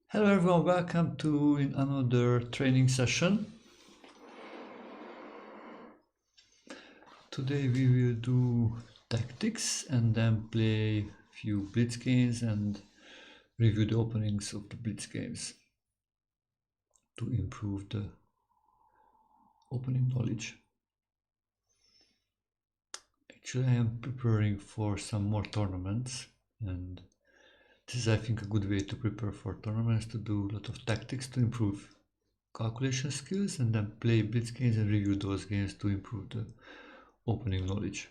Hello everyone, welcome to another training session. Today we will do tactics and then play a few blitz games and review the openings of the blitz games to improve the opening knowledge. Actually, I am preparing for some more tournaments, and this is, I think, a good way to prepare for tournaments, to do a lot of tactics to improve calculation skills and then play blitz games and review those games to improve the opening knowledge.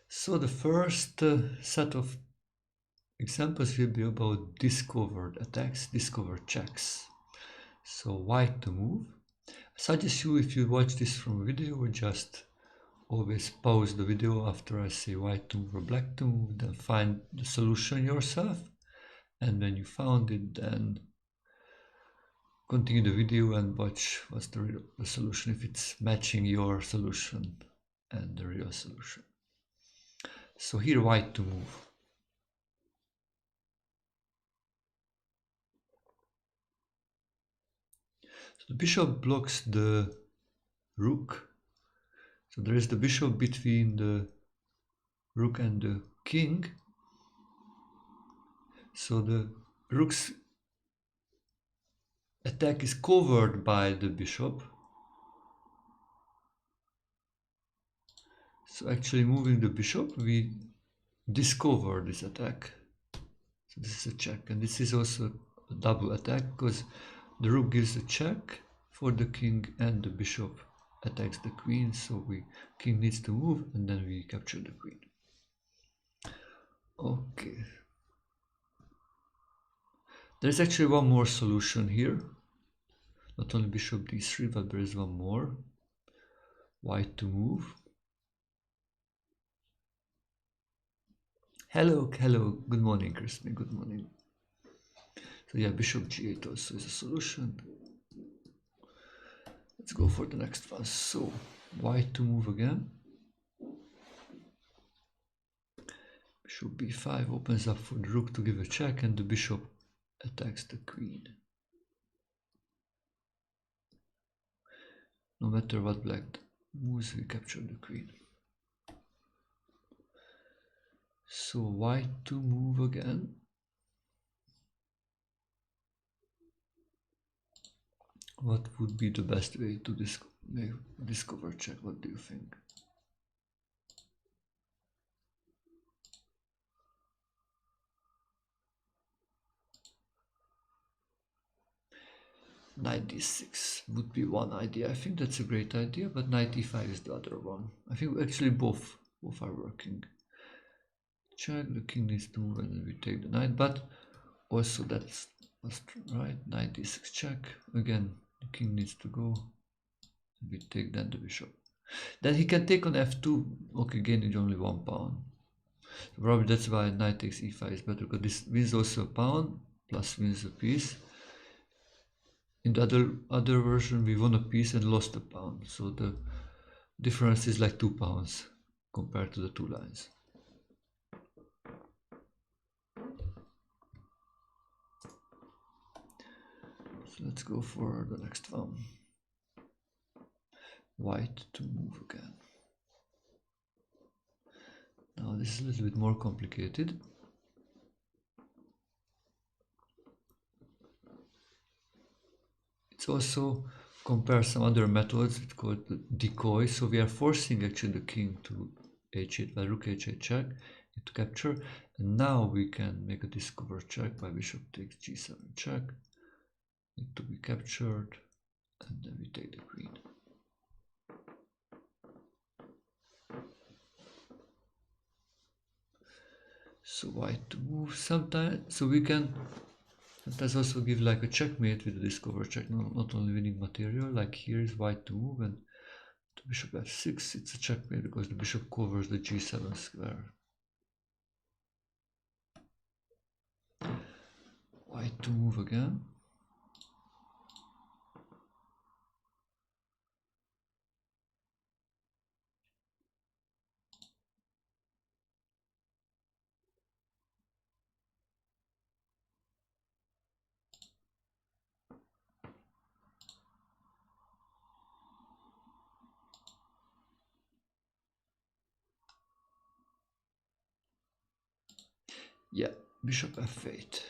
So the first set of examples will be about discovered attacks, discovered checks. So white to move. I suggest you, if you watch this from a video, just always pause the video after I say white to move or black to move, then find the solution yourself, and when you found it, then continue the video and watch what's the solution, if it's matching your solution and the real solution. So here white to move. So the bishop blocks the rook. So there is the bishop between the rook and the king. So the rook's attack is covered by the bishop. So actually moving the bishop, we discover this attack. So this is a check, and this is also a double attack because the rook gives a check for the king and the bishop attacks the queen. So king needs to move and then we capture the queen. Okay. There's actually one more solution here. Not only bishop d3, but there is one more. White to move. Hello, good morning, Crispy, good morning. So yeah, bishop g8 also is a solution. Let's go for the next one. So white to move again. Bishop b5 opens up for the rook to give a check, and the bishop attacks the queen. No matter what black moves, we capture the queen. So white to move again. What would be the best way to discover check? What do you think? Knight d6 would be one idea. I think that's a great idea, but knight d5 is the other one. I think actually both are working. Check, the king needs to move and then we take the knight, but also that's right. Knight d6 check. Again, the king needs to go. We take then the bishop. Then he can take on f2. Okay, gaining only 1 pawn. So probably that's why knight takes e5 is better, because this wins also a pawn plus wins a piece. In the other version, we won a piece and lost a pawn. So the difference is like 2 pounds compared to the 2 lines. So let's go for the next one. White to move again. Now this is a little bit more complicated. It's also compare some other methods. It's called the decoy. So we are forcing actually the king to h8 by rook h8 check to capture, and now we can make a discover check by bishop takes g7 check. Need to be captured, and then we take the queen. So white to move sometimes. So we can sometimes also give like a checkmate with the discover check, not only winning material. Like here is white to move, and to bishop f6, it's a checkmate because the bishop covers the g7 square. White to move again. Yeah, bishop f8.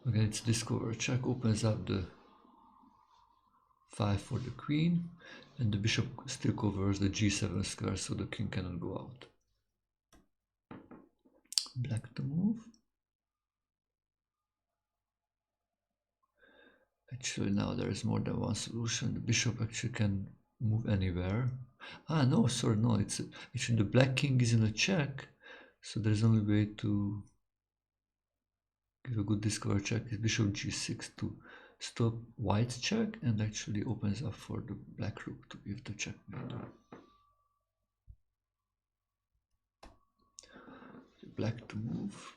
Again, it's discover check, opens up the 5 for the queen, and the bishop still covers the g7 square, so the king cannot go out. Black to move. Actually, now there is more than one solution. The bishop actually can move anywhere. Ah, no, sorry, no, it's actually the black king is in a check, so there's only way to give a good discover check is bishop g6 to stop white's check, and actually opens up for the black rook to give the checkmate. Black to move.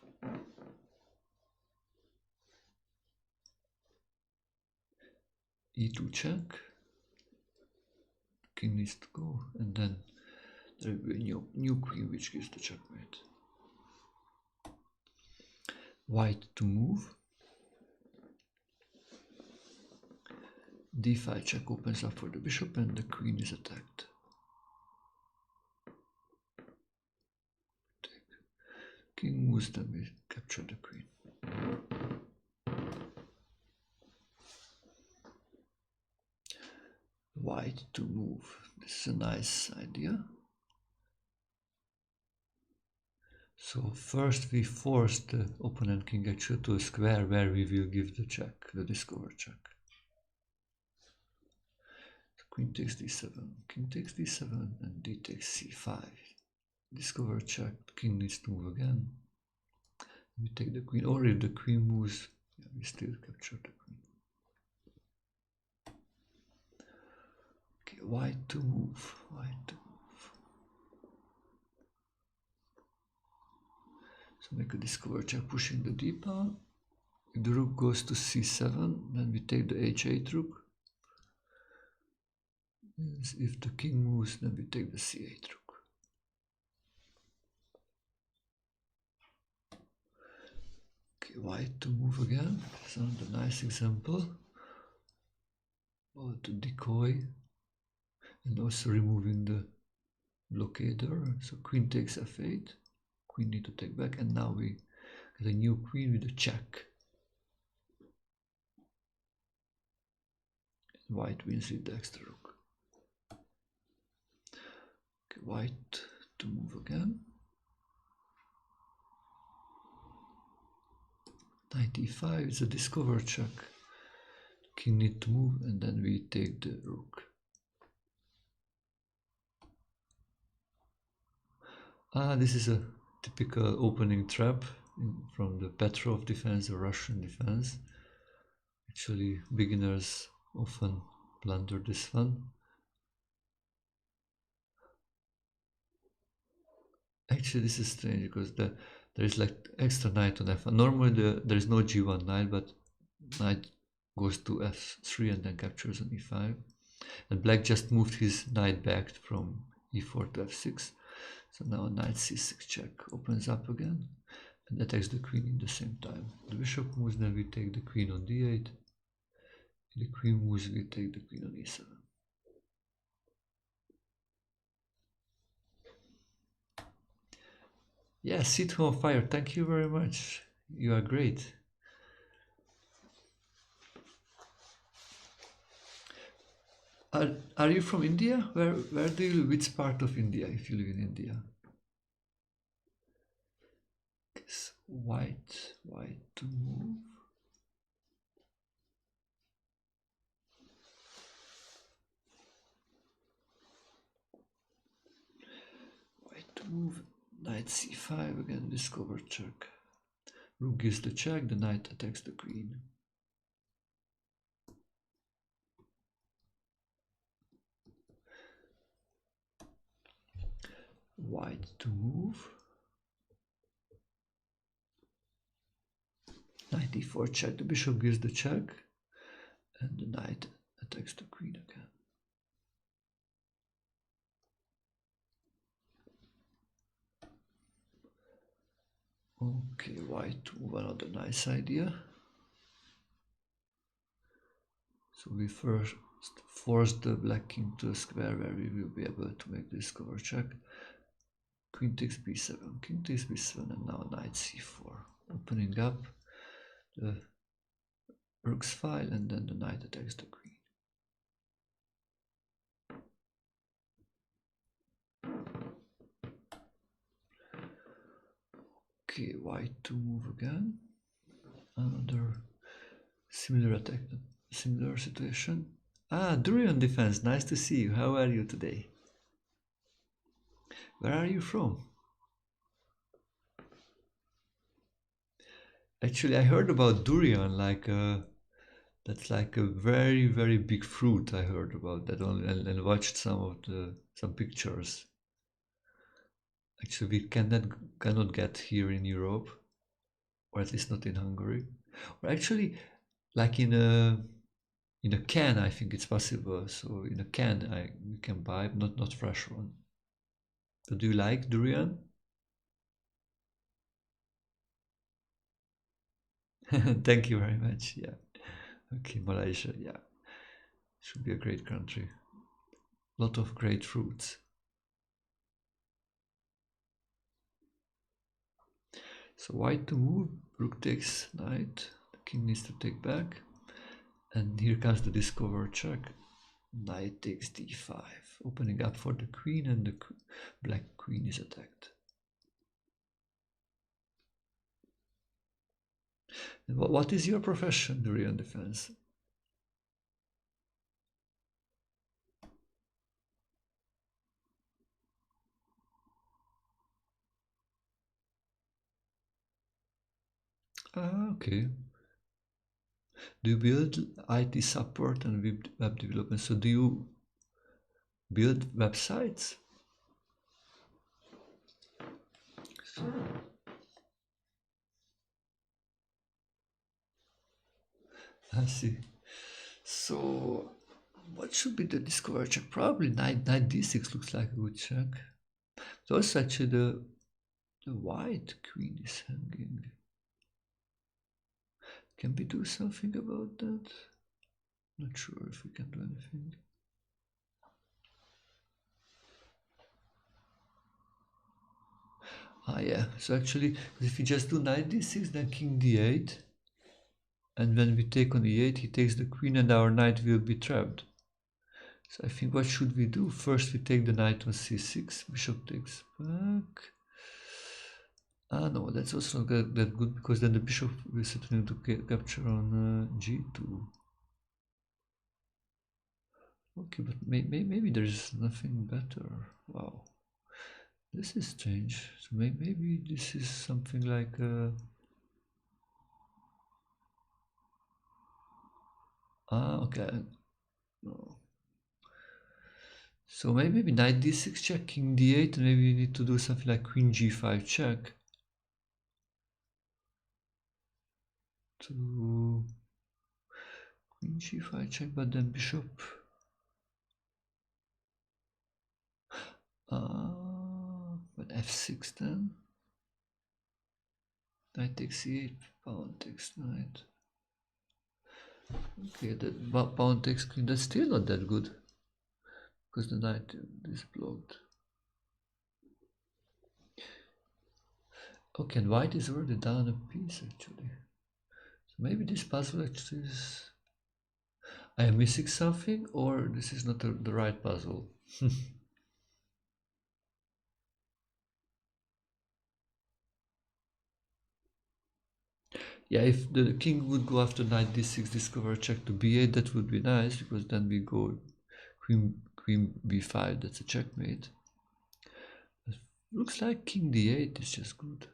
E2 check. King needs to go, and then there will be a new queen which gives the checkmate. White to move. D5 check opens up for the bishop, and the queen is attacked. King moves, then we capture the queen. White to move. This is a nice idea. So first we force the opponent king actually to a square where we will give the check, the discover check. So queen takes d7, king takes d7, and d takes c5. Discover check, king needs to move again. We take the queen, or if the queen moves, yeah, we still capture the queen. Okay, white to move, white to move. So make a discover check, pushing the d pawn. If the rook goes to c7, then we take the h8 rook. If the king moves, then we take the c8 rook. Okay, white to move again. This is another nice example. To decoy and also removing the blockader. So queen takes f8. Queen need to take back, and now we get a new queen with a check. And white wins with the extra rook. Okay, white to move again. Knight e5 is a discover check. King need to move, and then we take the rook. This is a typical opening trap from the Petrov defense or Russian defense. Actually, beginners often blunder this one. Actually, this is strange because there is like extra knight on f1. Normally there is no g1 knight, but knight goes to f3 and then captures on e5. And black just moved his knight back from e4 to f6. So now knight c6 check opens up again and attacks the queen in the same time. The bishop moves, then we take the queen on d8. If the queen moves, we take the queen on e7. Yeah, C2 on fire. Thank you very much. You are great. Are you from India? Where do you live? Which part of India, if you live in India? White to move. White to move. Knight c5 again, discover check. Rook gives the check, the knight attacks the queen. White to move. Knight e4 check, the bishop gives the check, and the knight attacks the queen again. Okay, white to move, another nice idea. So we first force the black king to a square where we will be able to make the discover check. Queen takes b7, king takes b7, and now knight c4. Opening up the rook's file, and then the knight attacks the queen. Okay, white to move again. Another similar attack, similar situation. Ah, Durian defense, nice to see you. How are you today? Where are you from? Actually, I heard about durian, like that's like a very, very big fruit. I heard about that only, and watched some pictures. Actually, we cannot get here in Europe, or at least not in Hungary. Or actually, like in a can, I think it's possible. So in a can, we can buy, not fresh one. So do you like durian? Thank you very much. Yeah. Okay, Malaysia. Yeah, should be a great country. Lot of great fruits. So white to move, rook takes knight, the king needs to take back, and here comes the discover check. Knight takes d5, opening up for the queen, and the black queen is attacked. And what is your profession during defense? Ah, okay. Do you build IT support and web development? So do you build websites? I see. So what should be the discover check? Probably knight d6 looks like a good check. So it's actually the white queen is hanging. Can we do something about that? Not sure if we can do anything. Ah, yeah. So actually, if we just do knight d6, then king d8, and when we take on e8, he takes the queen, and our knight will be trapped. So I think what should we do? First, we take the knight on c6, bishop takes back. Ah, no, that's also not that good, because then the bishop will certainly to capture on g2. Okay, but maybe there's nothing better. Wow. This is strange. So maybe this is something like okay. No. So maybe knight d6 check, king d8, and maybe we need to do something like queen g5 check to queen g5 check, but then bishop. But f6 then. Knight takes e8, pawn takes knight. Okay, that pawn takes queen. That's still not that good, because the knight is blocked. Okay, and white is already down a piece actually. So maybe this puzzle actually is. I am missing something, or this is not the right puzzle. Yeah, if the king would go after knight d6, discover check to b8, that would be nice, because then we go queen b5, that's a checkmate. But looks like king d8 is just good.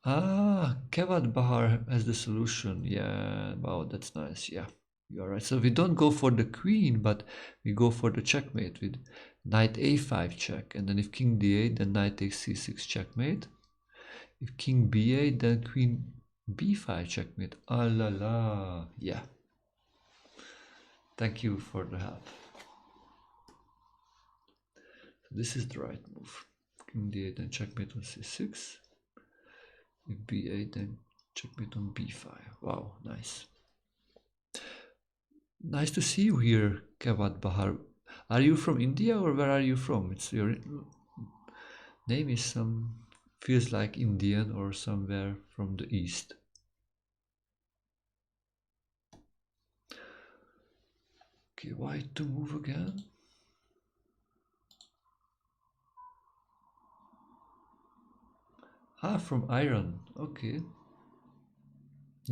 Ah, Kevat Bahar has the solution. Yeah, wow, that's nice. Yeah, you are right. So we don't go for the queen, but we go for the checkmate with knight a5 check. And then if king d8, then knight takes c6 checkmate. If king b8, then queen b5 checkmate. Ah la la. Yeah. Thank you for the help. So this is the right move. King d8, then checkmate on c6. If b8, then checkmate on b5. Wow, nice. Nice to see you here, Kawat Bahar. Are you from India or where are you from? It's your name is some feels like Indian or somewhere from the east. Okay, white to move again. Ah, from Iran. Okay.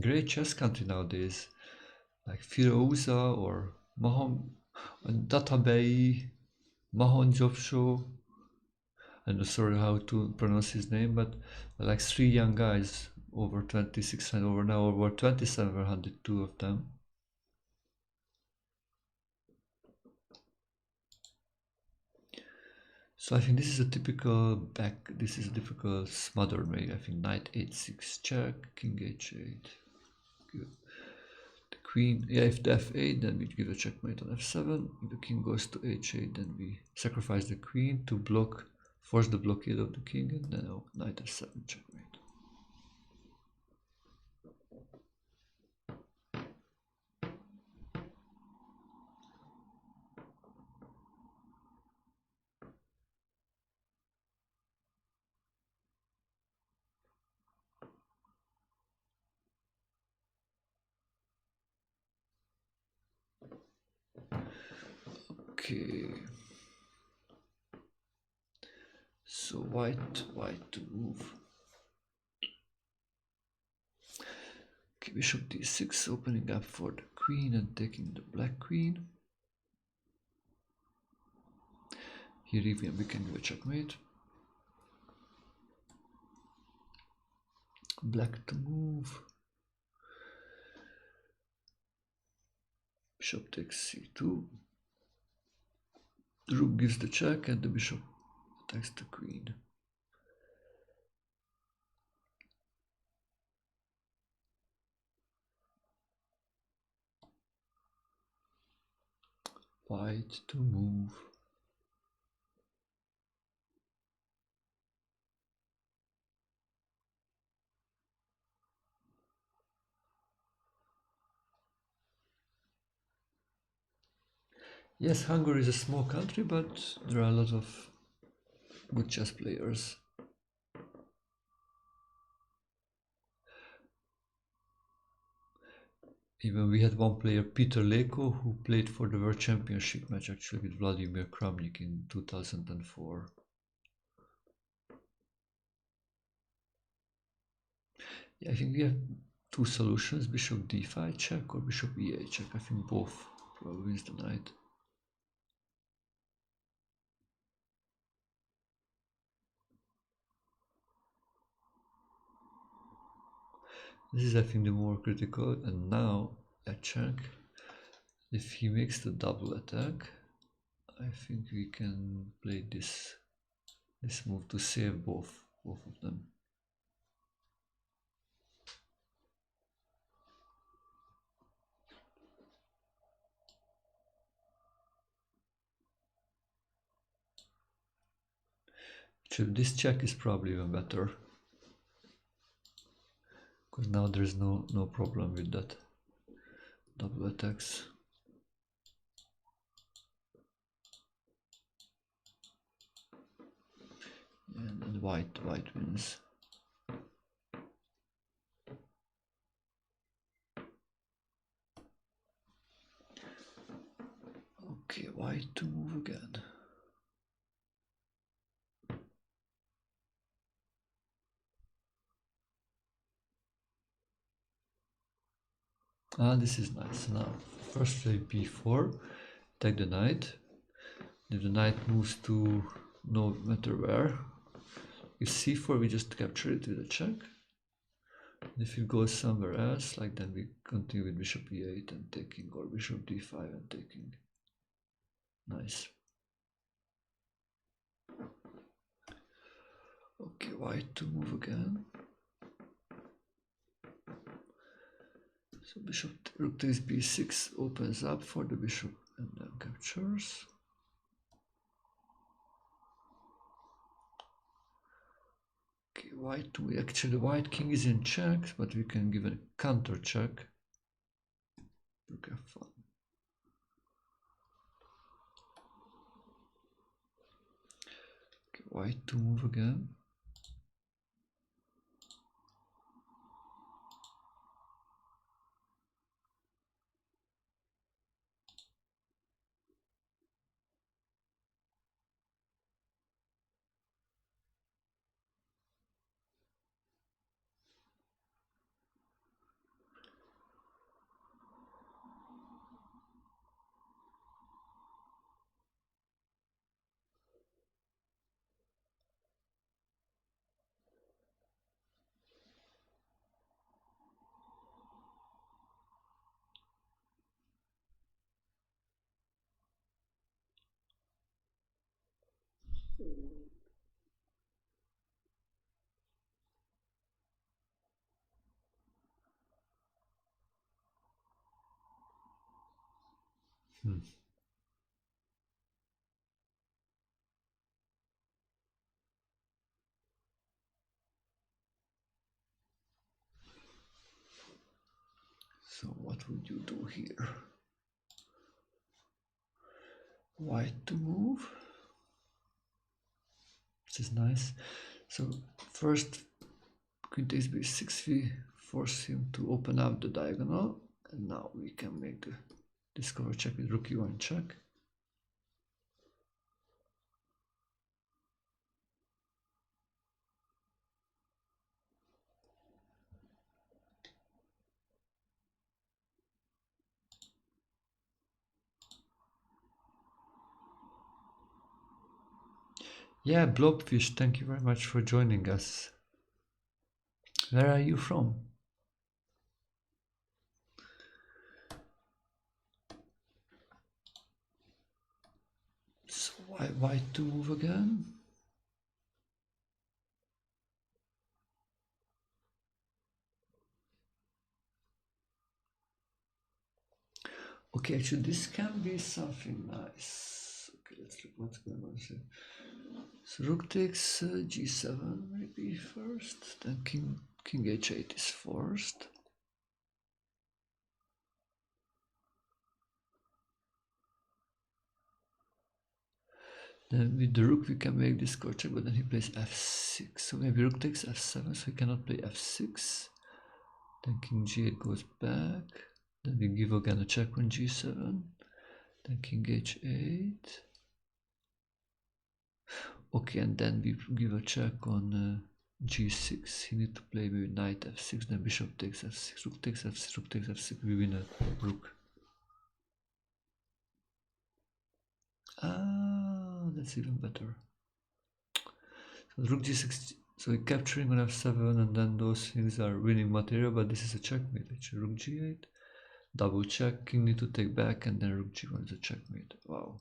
Great chess country nowadays. Like Firouzja or Mahon Databey, Mahon Jobsho. I'm not sorry how to pronounce his name, but like three young guys, over 2600, over now over 2700, two of them. So I think this is a typical this is a typical smother mate. I think knight h6 check, king h8. Good. The queen, yeah, if the f8, then we give a checkmate on f7. If the king goes to h8, then we sacrifice the queen to force the blockade of the king, and then knight f7 checkmate. Okay. So white to move. Okay, bishop d6, opening up for the queen and taking the black queen. Here even we can give a checkmate. Black to move. Bishop takes c2. The rook gives the check and the bishop attacks the queen. White to move. Yes, Hungary is a small country, but there are a lot of good chess players. Even we had one player, Peter Leko, who played for the World Championship match actually with Vladimir Kramnik in 2004. Yeah, I think we have two solutions, bishop d5 check or bishop e8 check. I think both probably wins the knight. This is I think the more critical, and now a check. If he makes the double attack, I think we can play this move to save both of them. Actually, this check is probably even better, because now there's no problem with that double attacks. And white wins. Okay, white to move again. Ah, this is nice. Now, first play b4, take the knight. If the knight moves to no matter where, if c4, we just capture it with a check. And if it goes somewhere else, like then we continue with bishop e8 and taking, or bishop d5 and taking. Nice. Okay, white to move again. So bishop rook takes b6 opens up for the bishop and then captures. Okay, white to actually white king is in check, but we can give a counter check. Rook f1. white to move again. So what would you do here? White to move. This is nice. So first queen takes b6, we force him to open up the diagonal, and now we can make the discover check with rook e1 check. Yeah, Blobfish, thank you very much for joining us. Where are you from? So white to move again. Okay, actually this can be something nice. Okay, let's look what's going on here. So rook takes g7 maybe first, then king h8 is forced. Then with the rook we can make this score check, but then he plays f6. So maybe rook takes f7, so he cannot play f6. Then king g8 goes back. Then we give again a check on g7. Then king h8. Okay, and then we give a check on g6. He needs to play maybe knight f6, then bishop takes f6, rook takes f6, rook takes f6. We win a rook. Ah, that's even better. So rook g6, so we're capturing on f7, and then those things are winning material, but this is a checkmate. Actually, rook g8, double check, king need to take back, and then rook g1 is a checkmate. Wow.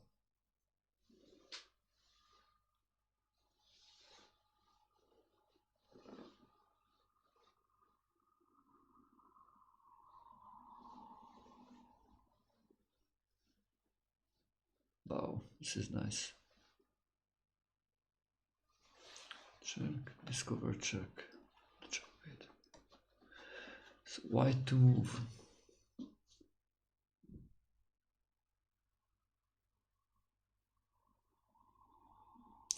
Wow, this is nice. Check, discover, check, checkmate. So white to move.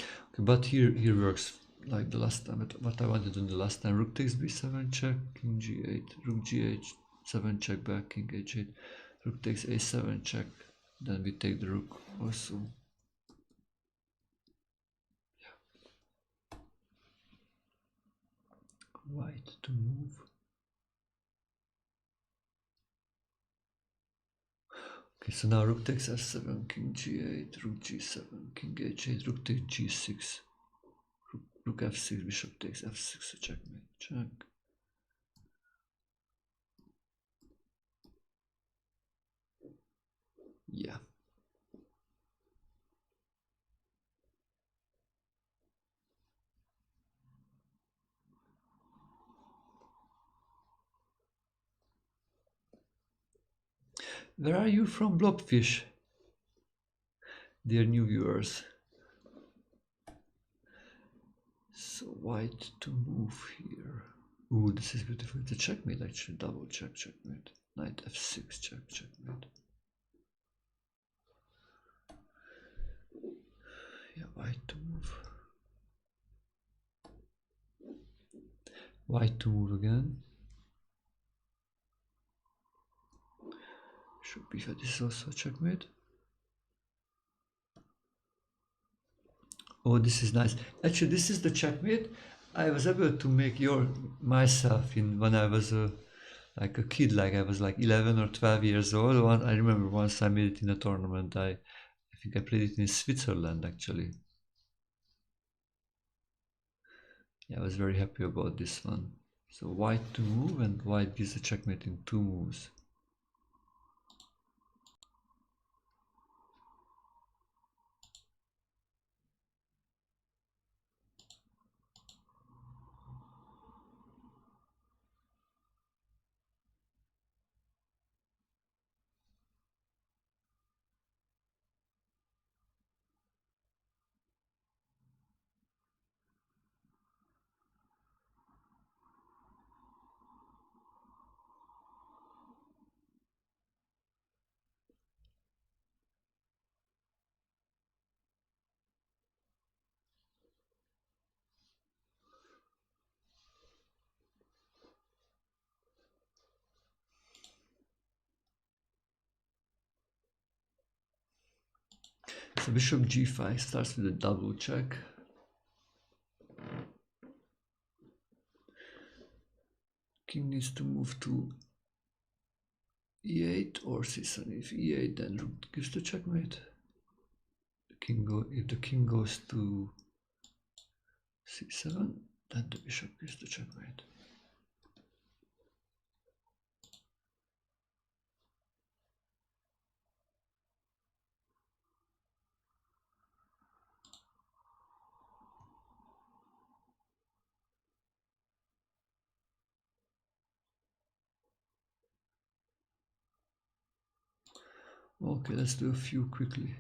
Okay, but here works like the last time. What I wanted to do the last time: rook takes b7 check, king g8, rook g8 7 check back, king h8, rook takes a7 check. Then we take the rook also. White to move. Okay, so now rook takes f7, king g8, rook g7, king h8, rook takes g6, rook f6, bishop takes f6, so checkmate, check. Yeah. Where are you from, Blobfish? Dear new viewers. So white to move here. Ooh, this is beautiful. It's a checkmate actually. Double check, checkmate. Knight f6, check, checkmate. Yeah, white to move. White to move again. Bishop b5. This is also a checkmate. Oh, this is nice. Actually, this is the checkmate I was able to make myself in when I was like a kid, like I was like 11 or 12 years old. I remember once I made it in a tournament. I think I played it in Switzerland actually. Yeah, I was very happy about this one. So white to move, and white gives a checkmate in 2 moves. So bishop g5 starts with a double check. King needs to move to e8 or c7. If e8, then rook gives the checkmate. If the king goes to c7, then the bishop gives the checkmate. Okay, let's do a few quickly.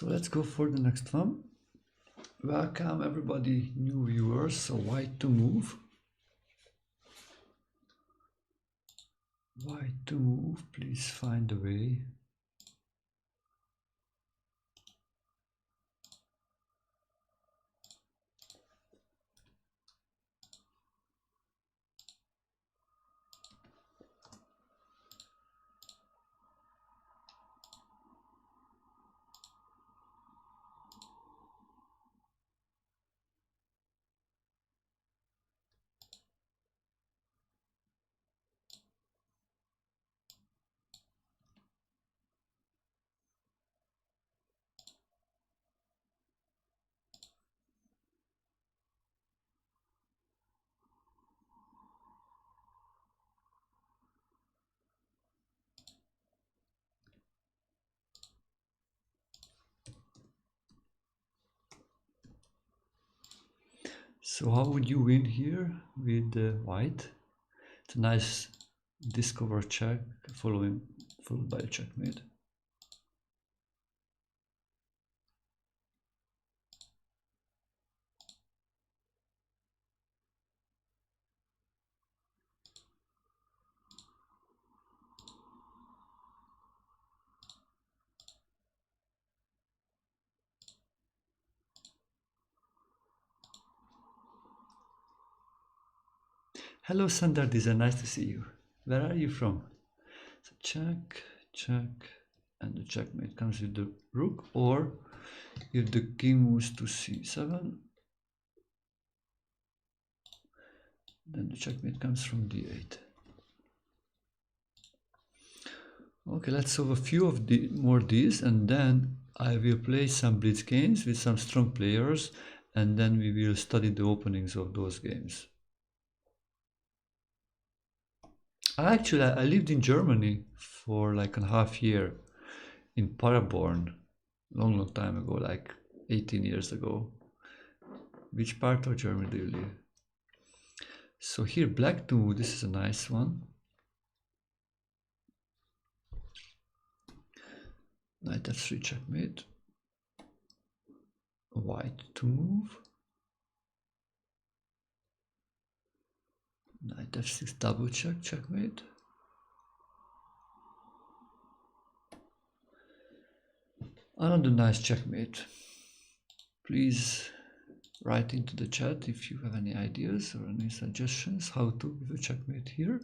So let's go for the next one. Welcome everybody, new viewers. So white to move. White to move, please find a way. So how would you win here with white? It's a nice discover check followed by a checkmate. Hello Sandar Design, nice to see you. Where are you from? So check, check, and the checkmate comes with the rook, or if the king moves to c7, then the checkmate comes from d8. Okay, let's solve a few of the more these, and then I will play some blitz games with some strong players, and then we will study the openings of those games. Actually, I lived in Germany for like a half year in Paderborn, long time ago, like 18 years ago. Which part of Germany do you live? So here, black to, this is a nice one. Knight f3 checkmate. White to move. Knight f6 double check, checkmate. Another nice checkmate. Please write into the chat if you have any ideas or any suggestions how to give a checkmate here.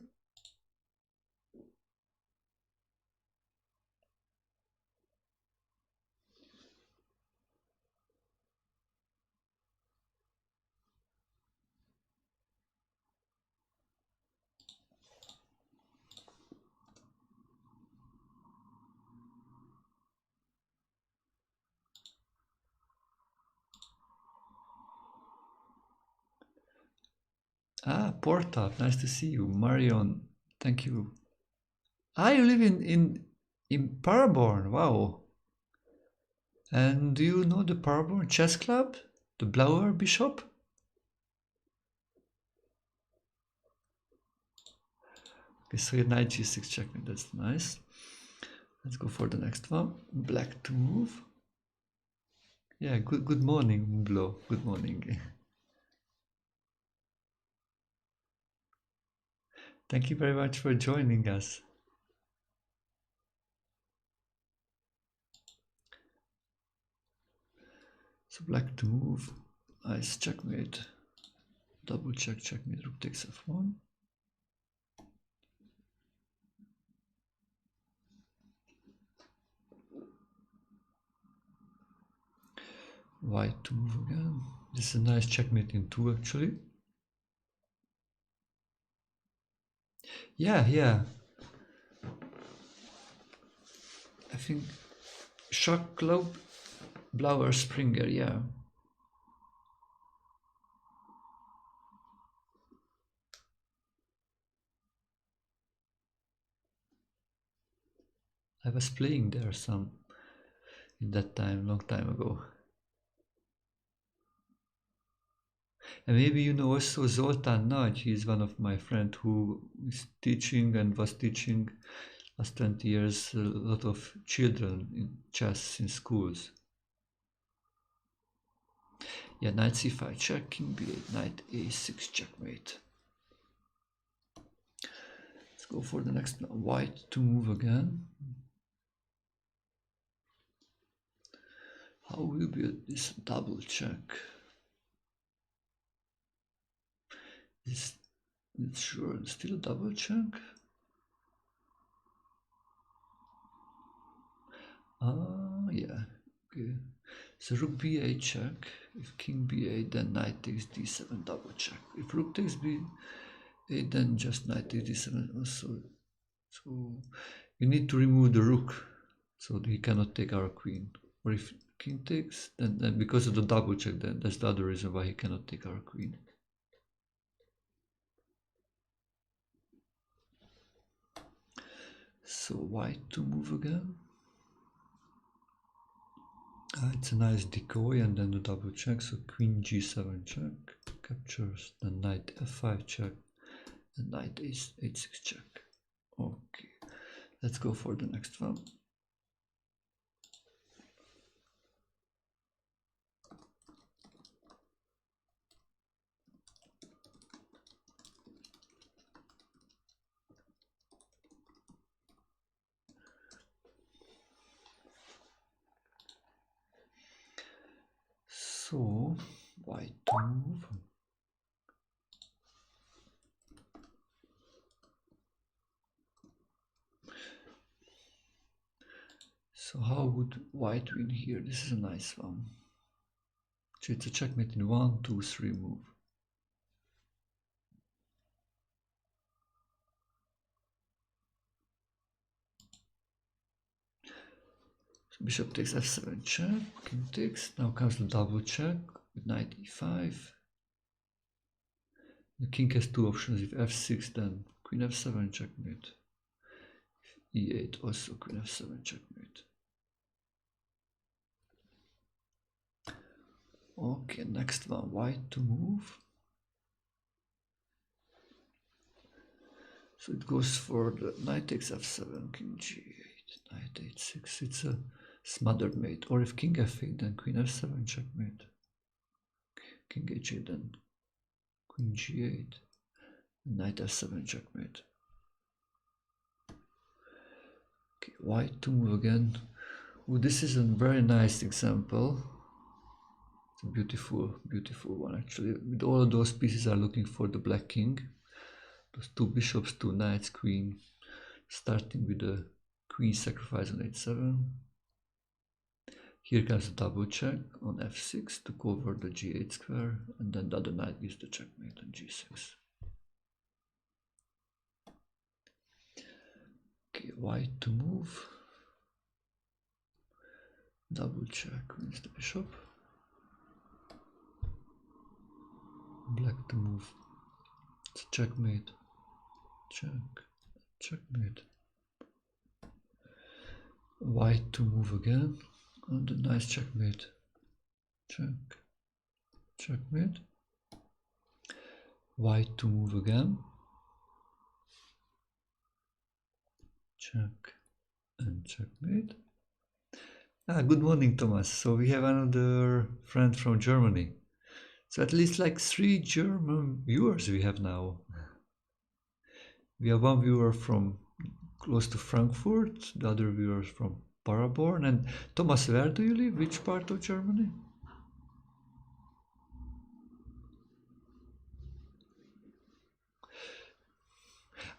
Ah, Porta, nice to see you. Marion, thank you. Ah, you live in Paderborn, wow. And do you know the Paderborn Chess Club? The Blauer Bishop? Okay, so your knight g6 checkmate, that's nice. Let's go for the next one. Black to move. Yeah, good morning, Blo. Good morning. Thank you very much for joining us. So black to move. Nice checkmate. Double check, checkmate, rook takes f1. White to move again. This is a nice checkmate in 2 actually. Yeah. I think Shock Club, Blauer Springer, yeah. I was playing there some in that time, long time ago. And maybe you know also Zoltán Nagy, he's one of my friends who is teaching and was teaching last 20 years a lot of children in chess in schools. Yeah, knight c5 check, king b8, knight a6 checkmate. Let's go for the next one. White to move again. How will be this double check? Is it sure still a double check? Yeah, okay. So rook b8 check. If king b8, then knight takes d7 double check. If rook takes b8, then just knight takes d7 also. So you need to remove the rook so he cannot take our queen. Or if king takes, then because of the double check, then that's the other reason why he cannot take our queen. So white to move again. It's a nice decoy and then the double check. So queen g7 check, captures, then knight f5 check, and knight h6 check. Okay, let's go for the next one. So white to move. So how would white win here? This is a nice one. So it's a checkmate in 1, 2, 3 move. So bishop takes f7 check, king takes. Now comes the double check with knight e5. The king has two options. If f6, then queen f7 checkmate. If e8, also queen f7 checkmate. Okay, next one, white to move. So it goes for the knight takes f7, king g8, knight h6. It's a smothered mate. Or if king f8, then queen f7 checkmate. King h8, then queen g8, knight f7 checkmate. Okay, white to move again. Ooh, this is a very nice example. It's a beautiful, beautiful one actually. With all of those pieces are looking for the black king. Those two bishops, two knights, queen. Starting with the queen sacrifice on h7. Here comes a double check on f6 to cover the g8 square, and then the other knight gives the checkmate on g6. Okay, white to move. Double check wins the bishop. Black to move. It's a checkmate. Check. Checkmate. White to move again. And a nice checkmate. Check. Checkmate. White to move again. Check. And checkmate. Good morning, Thomas. So we have another friend from Germany. So at least like 3 German viewers we have now. We have one viewer from close to Frankfurt, the other viewers from Paderborn. And Thomas, where do you live? Which part of Germany?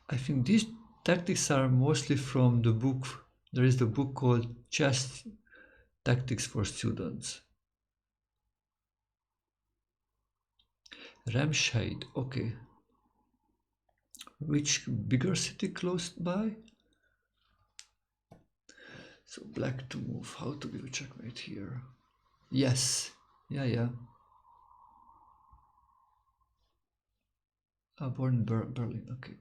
I think these tactics are mostly from the book. There is the book called Chess Tactics for Students. Remscheid, okay. Which bigger city close by? So black to move. How to give a checkmate here? Yes. Yeah. Born in Berlin, okay.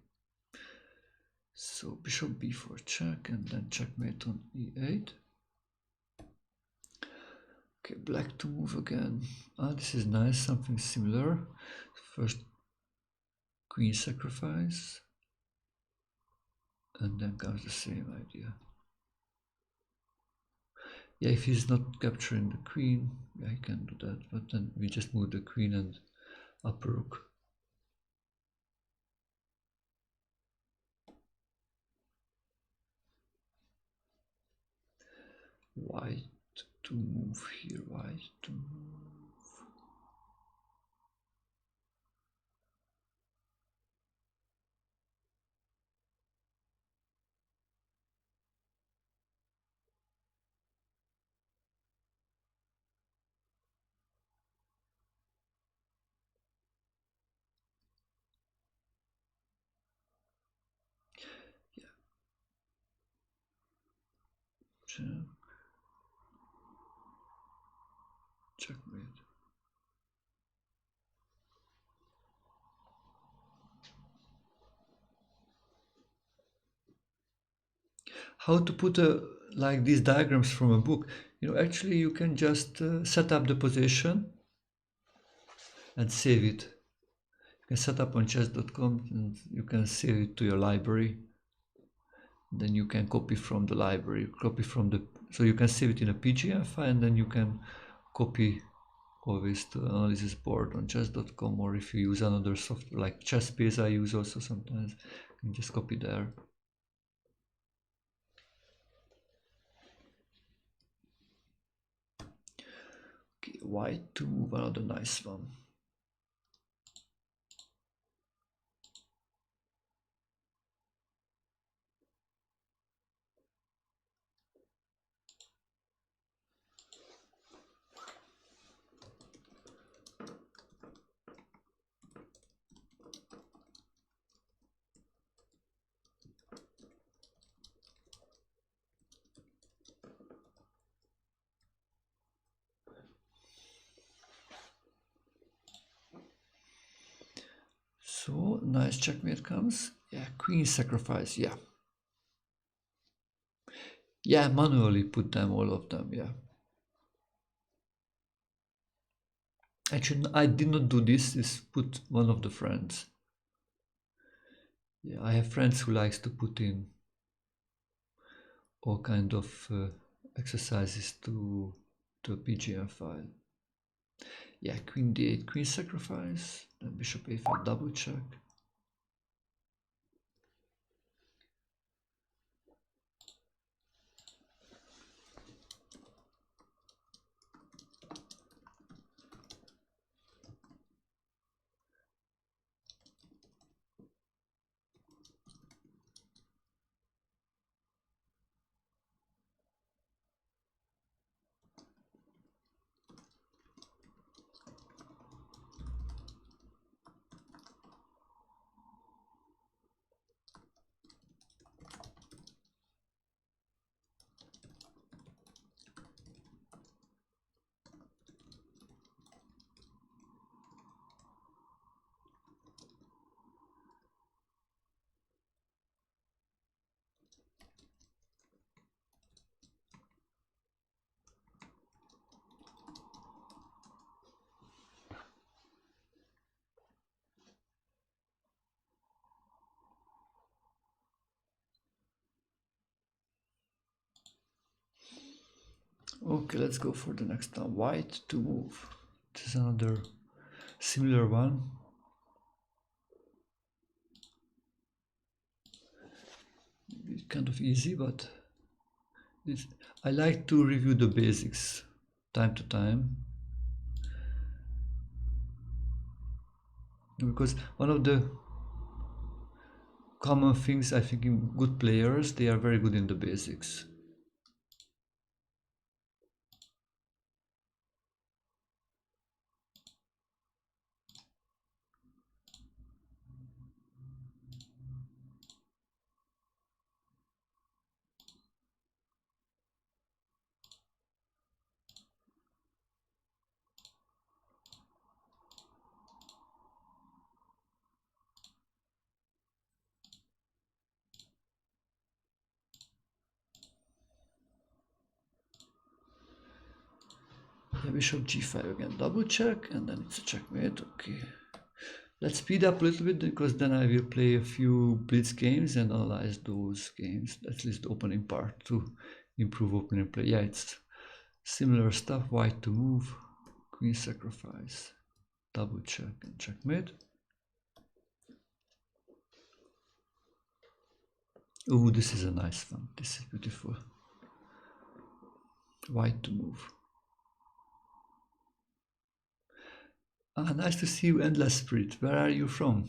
So bishop b4 check and then checkmate on e8. Okay, black to move again. This is nice, something similar. First queen sacrifice. And then comes the same idea. Yeah, if he's not capturing the queen, yeah, I can do that. But then we just move the queen and up rook. White to move here, white to move. Yeah, check, checkmate. How to put like these diagrams from a book? Actually, you can just set up the position and save it. You can set up on chess.com and you can save it to your library. Then you can copy from the library, so you can save it in a PGF file, and then you can copy always to analysis board on chess.com, or if you use another software like ChessBase, I use also sometimes, you can just copy there. Okay, white to move, another nice one. So nice checkmate comes. Yeah, queen sacrifice. Yeah, manually put them, all of them. Yeah, actually I did not do this. This put one of the friends. Yeah, I have friends who likes to put in all kind of exercises to a PGF file. Yeah, queen d8, queen sacrifice, then bishop a5, double check. Okay, let's go for the next one. White to move. This is another similar one. It's kind of easy, but I like to review the basics time to time, because one of the common things I think in good players, they are very good in the basics. Yeah, bishop g5 again, double check, and then it's a checkmate. Okay, let's speed up a little bit, because then I will play a few blitz games and analyze those games, at least the opening part, to improve opening play. Yeah, it's Similar stuff, white to move, queen sacrifice, double check and checkmate. Oh, this is a nice one. This is beautiful. White to move. Ah, nice to see you, Endless Spirit. Where are you from?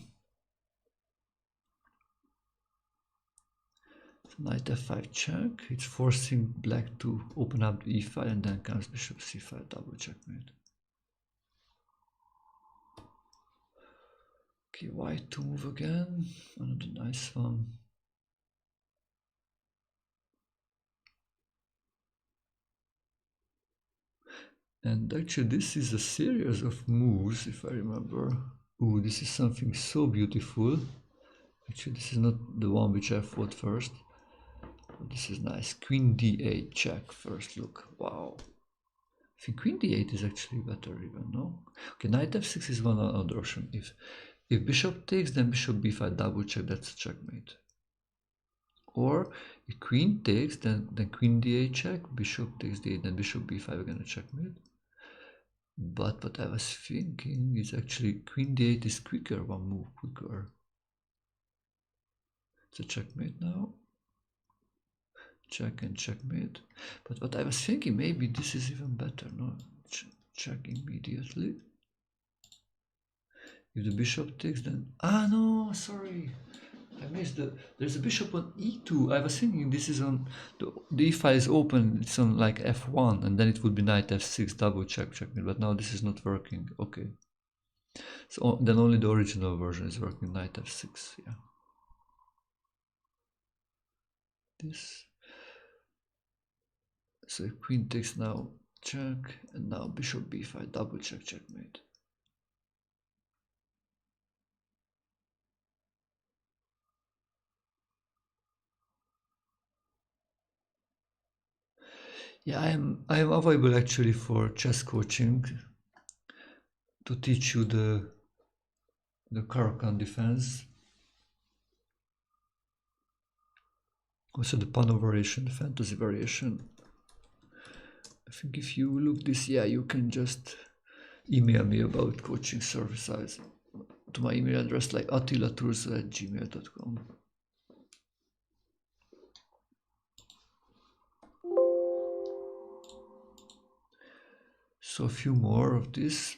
So knight f5 check. It's forcing black to open up the e-file, and then comes bishop c5, double checkmate. Okay, white to move again. Another nice one. And actually this is a series of moves, if I remember. Ooh, this is something so beautiful. Actually, this is not the one which I fought first. But this is nice. Queen d8 check, first look. Wow. I think queen d8 is actually better even, no? Okay, knight f6 is one other option. If bishop takes, then bishop b5 double check, that's a checkmate. Or if queen takes, then queen d8 check, bishop takes d8, then bishop b5 again a checkmate. But what I was thinking is actually queen d8 is quicker, one move quicker. It's a checkmate now. Check and checkmate. But what I was thinking, maybe this is even better, no? Check immediately. If the bishop takes, then... Ah, no, sorry. I missed there's a bishop on e2. I was thinking this is on... The e-file is open, it's on like f1, and then it would be knight f6, double check, checkmate. But now this is not working. Okay. So then only the original version is working, knight f6, yeah. This. So queen takes now, check, and now bishop b5, double check, checkmate. Yeah, I am available actually for chess coaching to teach you the Caro-Kann defense. Also the Pano variation, the fantasy variation. I think if you look this, yeah, you can just email me about coaching services to my email address like attilaturzo@gmail.com. So a few more of this.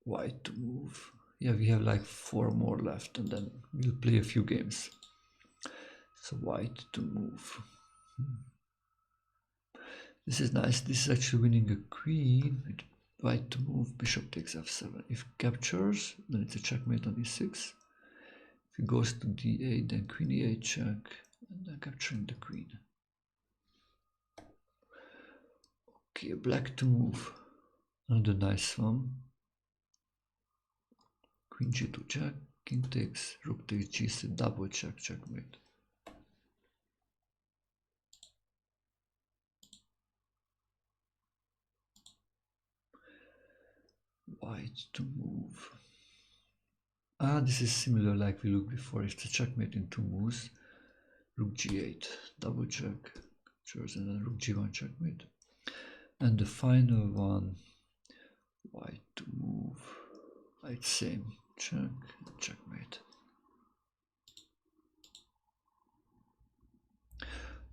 White to move. Yeah, we have like 4 more left, and then we'll play a few games. So white to move. This is nice. This is actually winning a queen. White to move. Bishop takes f7. If captures, then it's a checkmate on e6. If it goes to d8, then queen e8 check, and then capturing the queen. Okay, black to move. Another nice one. Queen g2 check. King takes. Rook takes g6. Double check. Checkmate. White to move. Ah, this is similar like we looked before. It's a checkmate in 2 moves. Rook g8. Double check. Captures, and then rook g1 checkmate. And the final one. White to move. Like same. Check. Checkmate.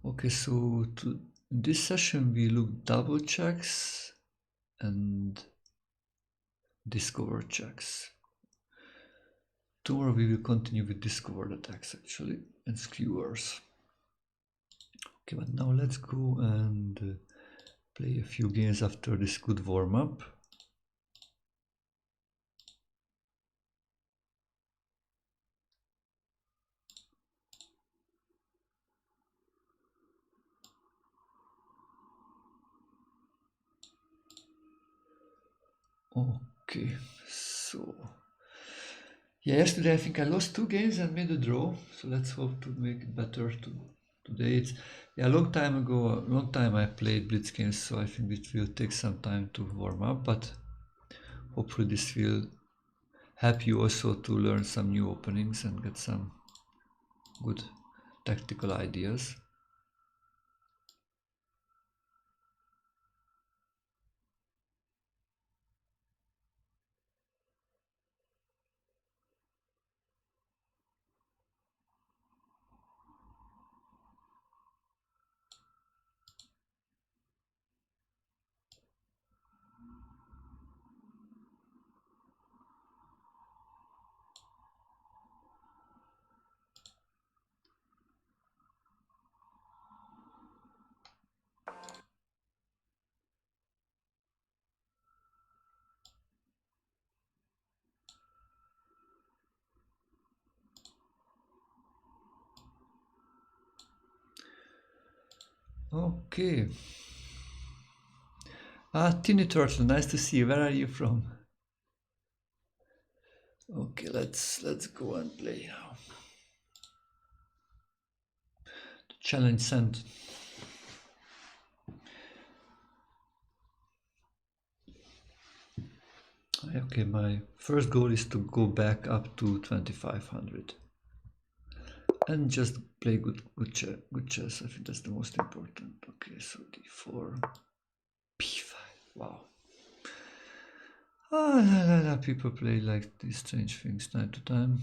Okay, so in this session we look double checks and discover checks. Tomorrow we will continue with discovered attacks actually and skewers. Okay, but now let's go and play a few games after this good warm-up. Okay, so yeah, yesterday I think I lost 2 games and made a draw, so let's hope to make it better today. It's a long time ago, a long time I played blitz games, so I think it will take some time to warm up, but hopefully this will help you also to learn some new openings and get some good tactical ideas. Okay. Ah, Tiny Turtle, nice to see you. Where are you from? Okay, let's go and play now. Challenge sent. Okay, my first goal is to go back up to 2500 and just play good chess. I think that's the most important. Okay, so d4, p5. Wow. Ah, la, la, la. People play like these strange things time to time.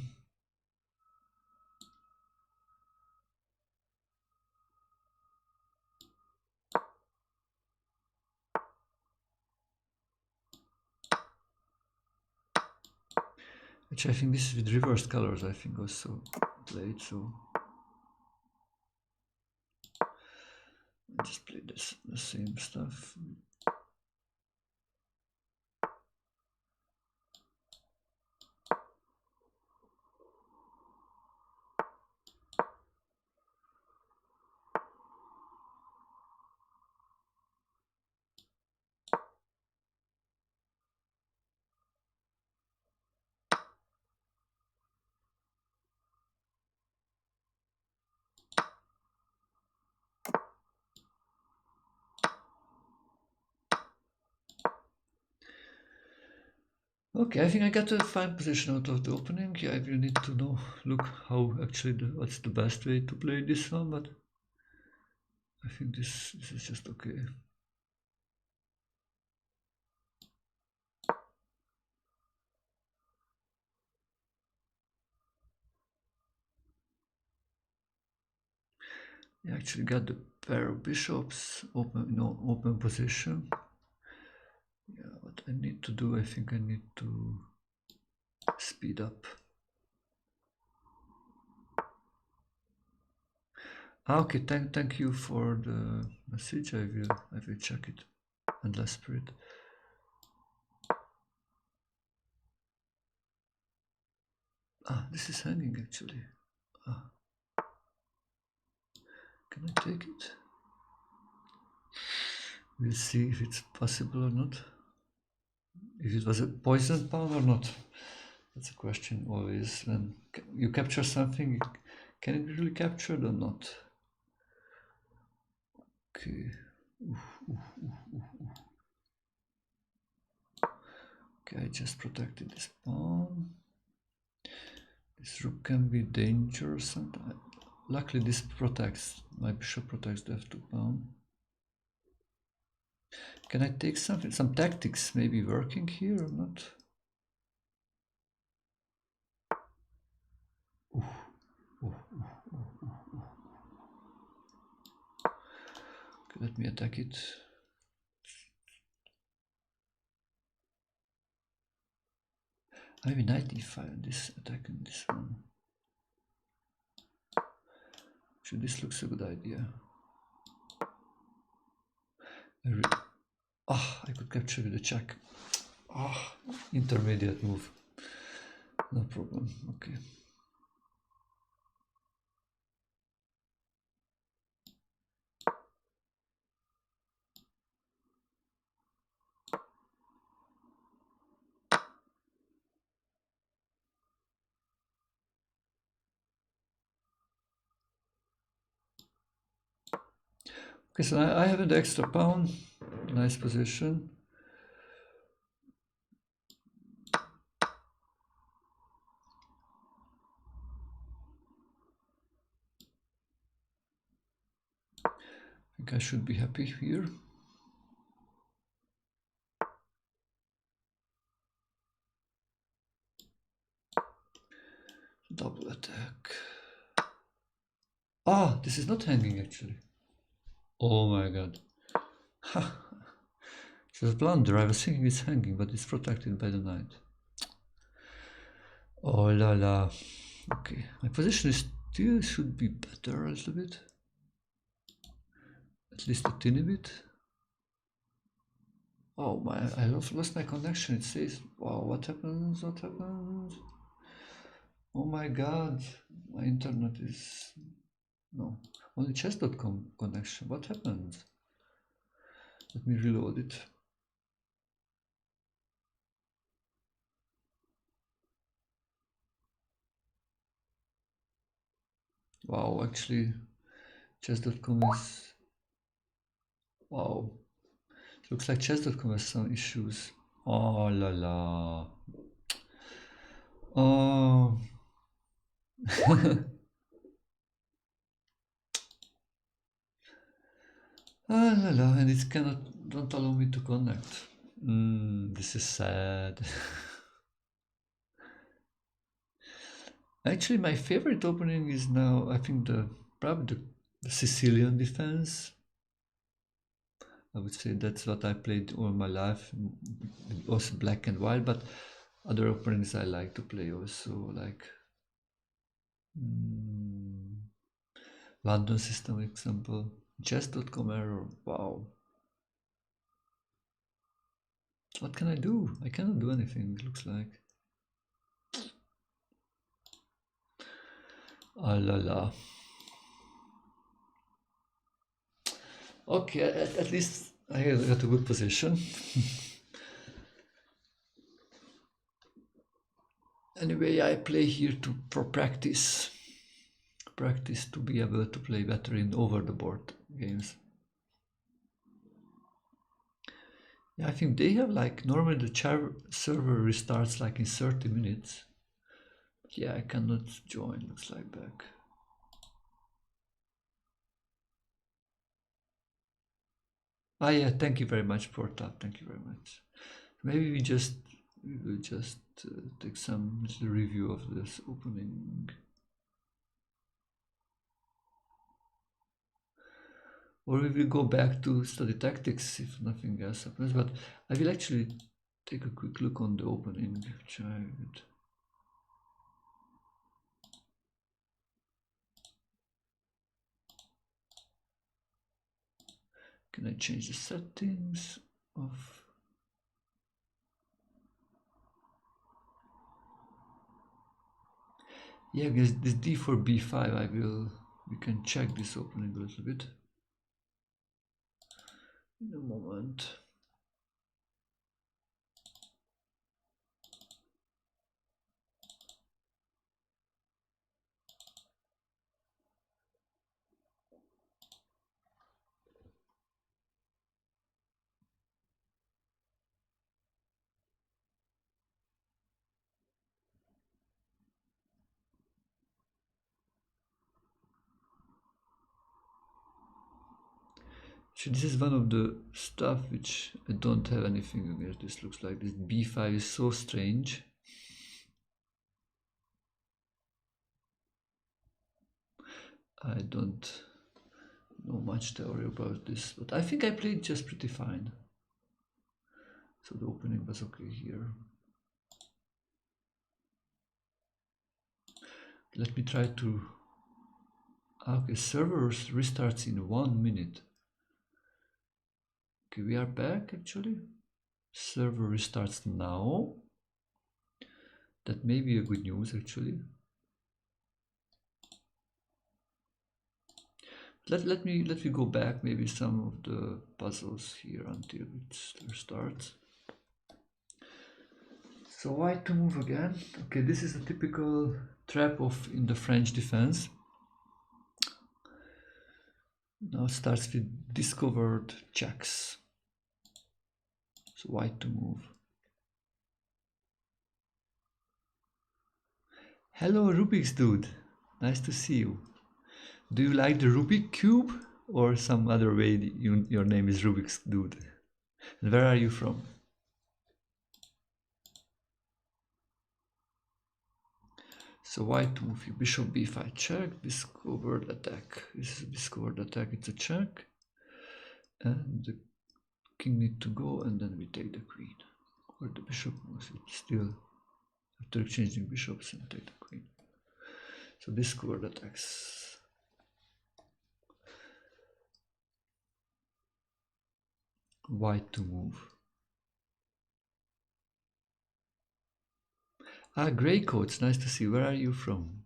Which I think this is with reversed colors, I think also played, so I just played the same stuff. Okay, I think I got a fine position out of the opening. Yeah, I will need to know, look how actually, what's the best way to play this one, but I think this is just okay. I actually got the pair of bishops open, open position. Yeah, what I need to do, I think I need to speed up. Okay, thank you for the message. I will check it. Endless Spirit. Ah, this is hanging actually. Ah. Can I take it? We'll see if it's possible or not. If it was a poison pawn or not. That's a question always. When you capture something, can it be really captured or not? Okay. Okay, I just protected this pawn. This rook can be dangerous sometimes. Luckily this protects, my bishop protects the f2 pawn. Can I take something, some tactics maybe working here or not? Okay, let me attack it. I have a knight e5 on this, attacking this one. Actually, this looks a good idea. I could capture with a check. Intermediate move. No problem. Okay. Okay, so I have an extra pawn. Nice position. I think I should be happy here. Double attack. Ah, this is not hanging actually. Oh my god. It's a blunder. I was thinking it's hanging, but it's protected by the knight. Oh la la. Okay, my position is still should be better a little bit. At least a teeny bit. Oh my, I lost my connection. It says, wow, what happens? What happens? Oh my god, my internet is, no. Only chess.com connection. What happened? Let me reload it. Wow, actually, chess.com is... Wow. It looks like chess.com has some issues. Oh la la. Oh. Ah la la, and it cannot, don't allow me to connect. This is sad. Actually, my favorite opening is now, I think, probably the Sicilian defense. I would say that's what I played all my life. It was black and white, but other openings I like to play also, like London System example. Chess.com error. Wow. What can I do? I cannot do anything, it looks like. Ah la la. Okay, at least I got a good position. Anyway, I play here for practice. Practice to be able to play better in over the board games. Yeah, I think they have like normally the server restarts like in 30 minutes. Yeah, I cannot join, looks like back. Ah yeah, thank you very much, Porta. Thank you very much. Maybe we will just take some little review of this opening. Or we will go back to study tactics if nothing else happens, but I will actually take a quick look on the opening child. Can I change the settings of... Yeah, I guess this d4 b5 we can check this opening a little bit in a moment. So this is one of the stuff which I don't have anything against. This looks like this b5 is so strange. I don't know much theory about this, but I think I played just pretty fine. So the opening was okay here. Let me try to... Okay, server restarts in 1 minute. Okay, we are back actually. Server restarts now. That may be a good news actually. Let me go back maybe some of the puzzles here until it starts. So why to move again? Okay, this is a typical trap of in the French defense. Now it starts with discovered checks. So why to move? Hello Rubik's dude, nice to see you. Do you like the Rubik cube or some other way your name is Rubik's dude? And where are you from? So white move, bishop b5 check, discovered attack. This is a discovered attack, it's a check. And the king need to go and then we take the queen. Or the bishop moves it still after exchanging bishops and take the queen. So discovered attacks. White to move. Ah, grey coats, nice to see. Where are you from?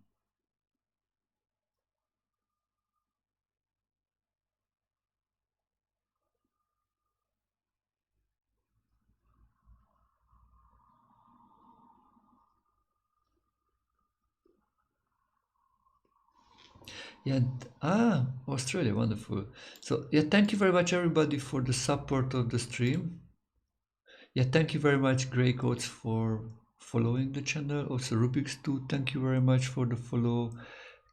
Yeah, Australia, wonderful. So yeah, thank you very much everybody for the support of the stream. Yeah, thank you very much, Grey Coats, for following the channel. Also, Rubik's too, thank you very much for the follow.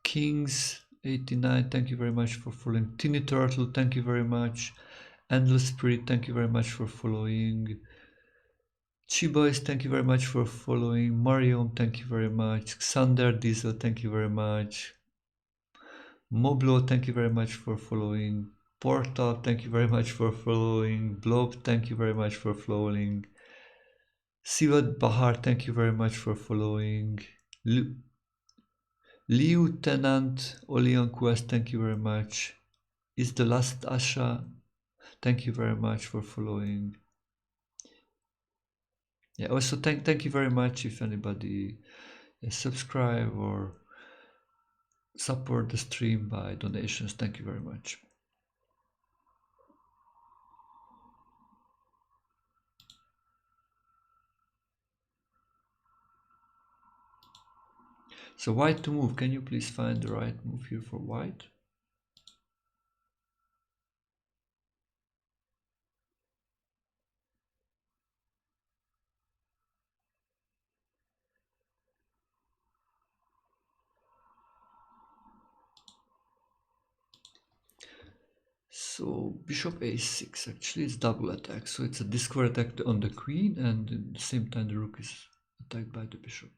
Kings89, thank you very much for following. Tinny Turtle, thank you very much. Endless Spirit, thank you very much for following. Chi Boys, thank you very much for following. Mariam, thank you very much. Xander Diesel, thank you very much. Moblo, thank you very much for following. Portal, thank you very much for following. Blob, thank you very much for following. Sivat Bahar, thank you very much for following. Lieutenant Olion Quest, thank you very much. Is the last Asha, thank you very much for following. Yeah, also thank you very much if anybody subscribe or support the stream by donations. Thank you very much. So white to move, can you please find the right move here for white? So bishop a6, actually it's double attack, so it's a discover attack on the queen, and at the same time the rook is attacked by the bishop.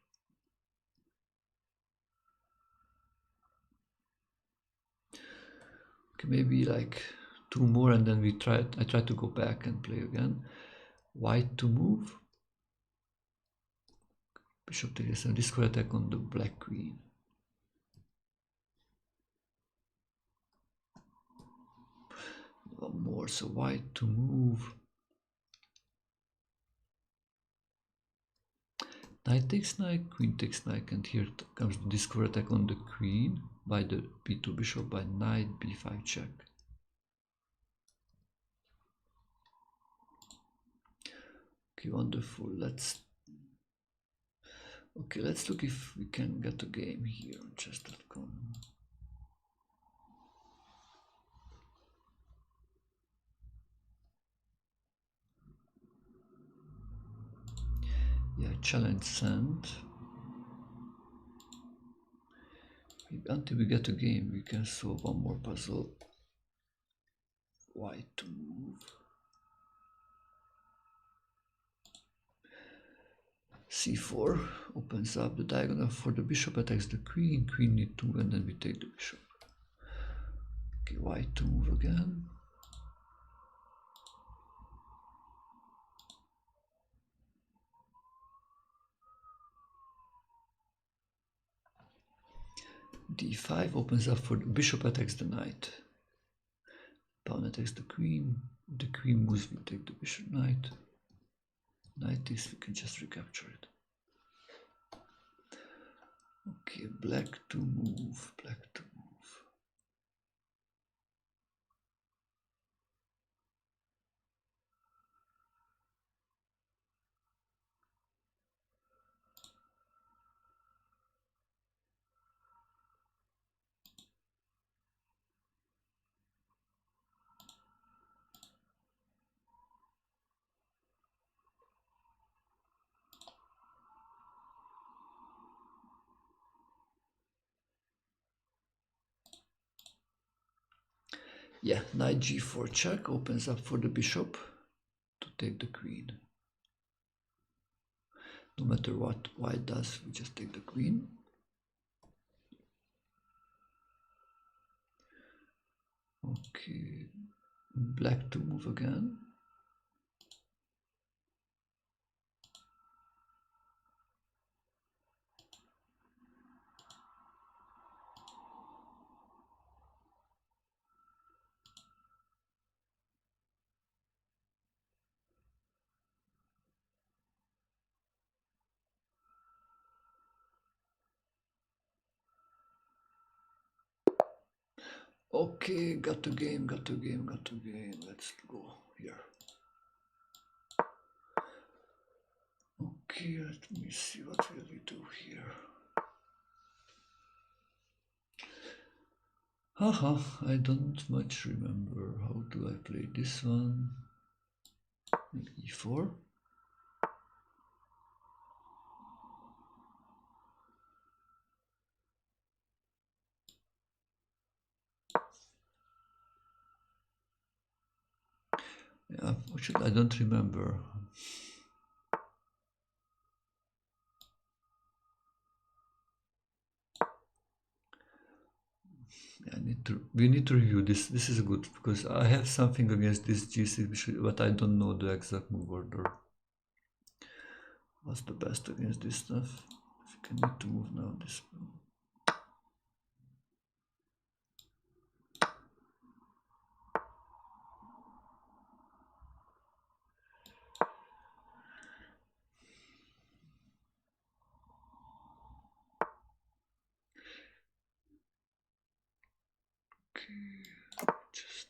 Okay, maybe like two more and then I try to go back and play again. White to move. Bishop takes a discover attack on the black queen. One more, so white to move. Knight takes knight, queen takes knight, and here comes the discover attack on the queen by the b2 bishop by knight b5 check. Okay, wonderful. Let's look if we can get a game here on chess.com. Yeah, challenge sent. Maybe until we get a game, we can solve one more puzzle. White to move. c4 opens up the diagonal for the bishop, attacks the queen, queen need to move, and then we take the bishop. Okay, white to move again. d5 opens up for the bishop, attacks the knight. Pawn attacks the queen moves, we take the bishop, knight. Knight takes, we can just recapture it. Okay, black to move, black to move. Yeah, knight g4 check opens up for the bishop to take the queen. No matter what white does, we just take the queen. Okay, black to move again. Okay, got the game. Let's go here. Okay, let me see what will we do here. Haha, I don't much remember. How do I play this one? E4. Yeah, actually, I don't remember. We need to review this. This is good because I have something against this G6, but I don't know the exact move order. What's the best against this stuff? I think I need to move now this. Okay, just.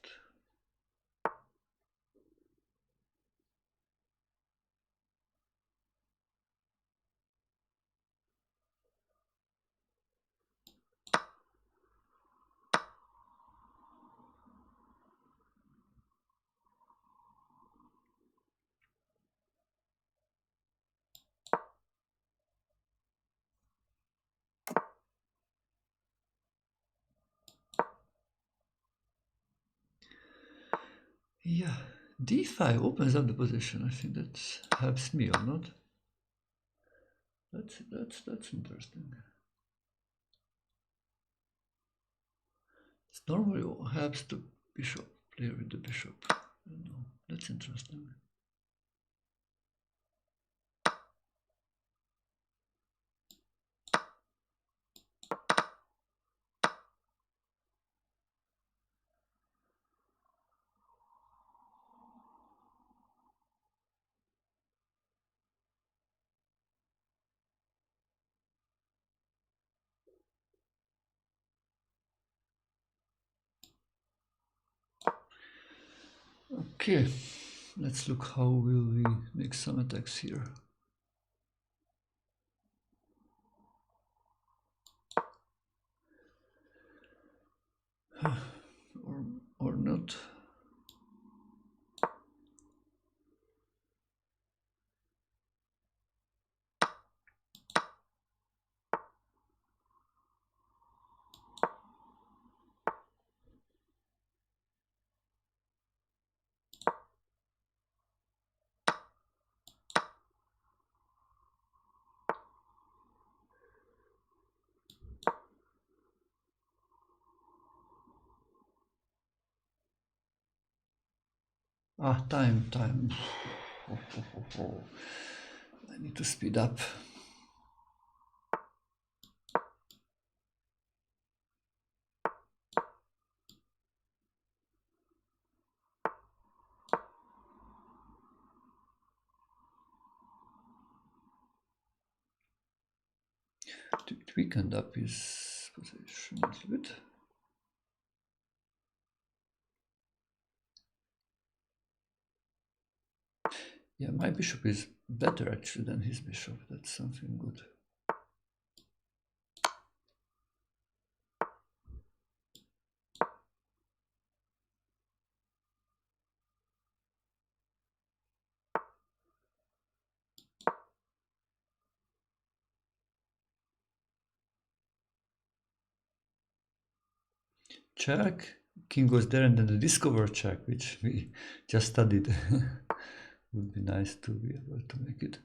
Yeah, d5 opens up the position. I think that helps me or not. That's interesting. It normally helps the bishop, player with the bishop. I don't know. That's interesting. Okay, let's look how will we make some attacks here. or not. Ah, time. I need to speed up. To weaken up his position a little bit. Yeah, my bishop is better actually than his bishop. That's something good. Check. King goes there and then the discover check, which we just studied. Would be nice to be able to make it.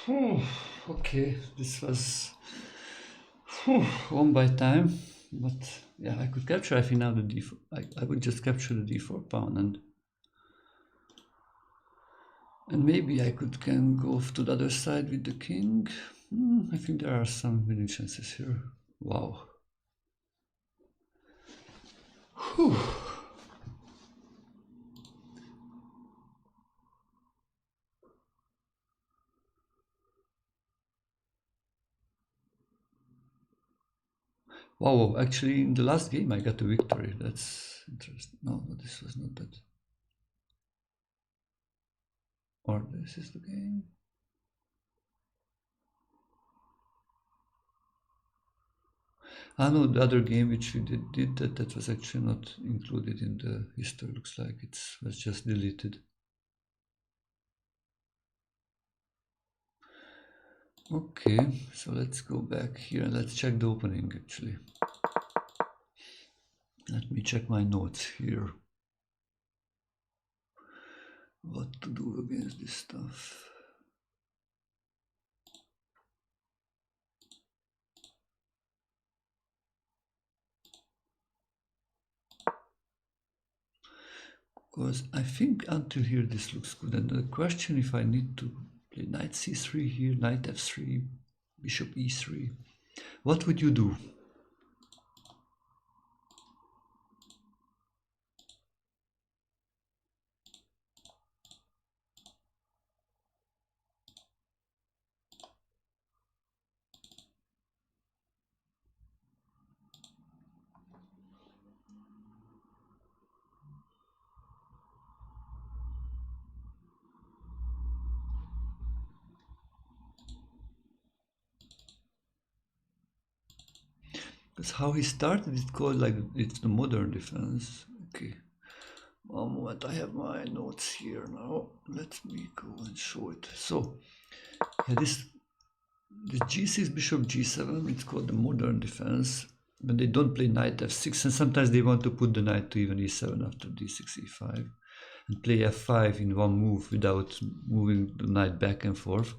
Okay, this was one by time, but yeah, I could capture. I think now the d4. I would just capture the d4 pawn and maybe I can go to the other side with the king. I think there are some winning chances here. Wow. Whew. Wow, actually in the last game I got a victory. That's interesting. No, this was not that. Or this is the game. Ah no, the other game which we did that was actually not included in the history. Looks like it was just deleted. Okay, so let's go back here and let's check the opening actually. Let me check my notes here. What to do against this stuff? Because I think until here this looks good. And the question if I need to play knight c3 here, knight f3, bishop e3. What would you do? Because how he started it called like it's the modern defense. Okay. One moment, I have my notes here now. Let me go and show it. So, yeah, this g6 bishop g7, it's called the modern defense. When they don't play knight f6, and sometimes they want to put the knight to even e7 after d6 e5, and play f5 in one move without moving the knight back and forth.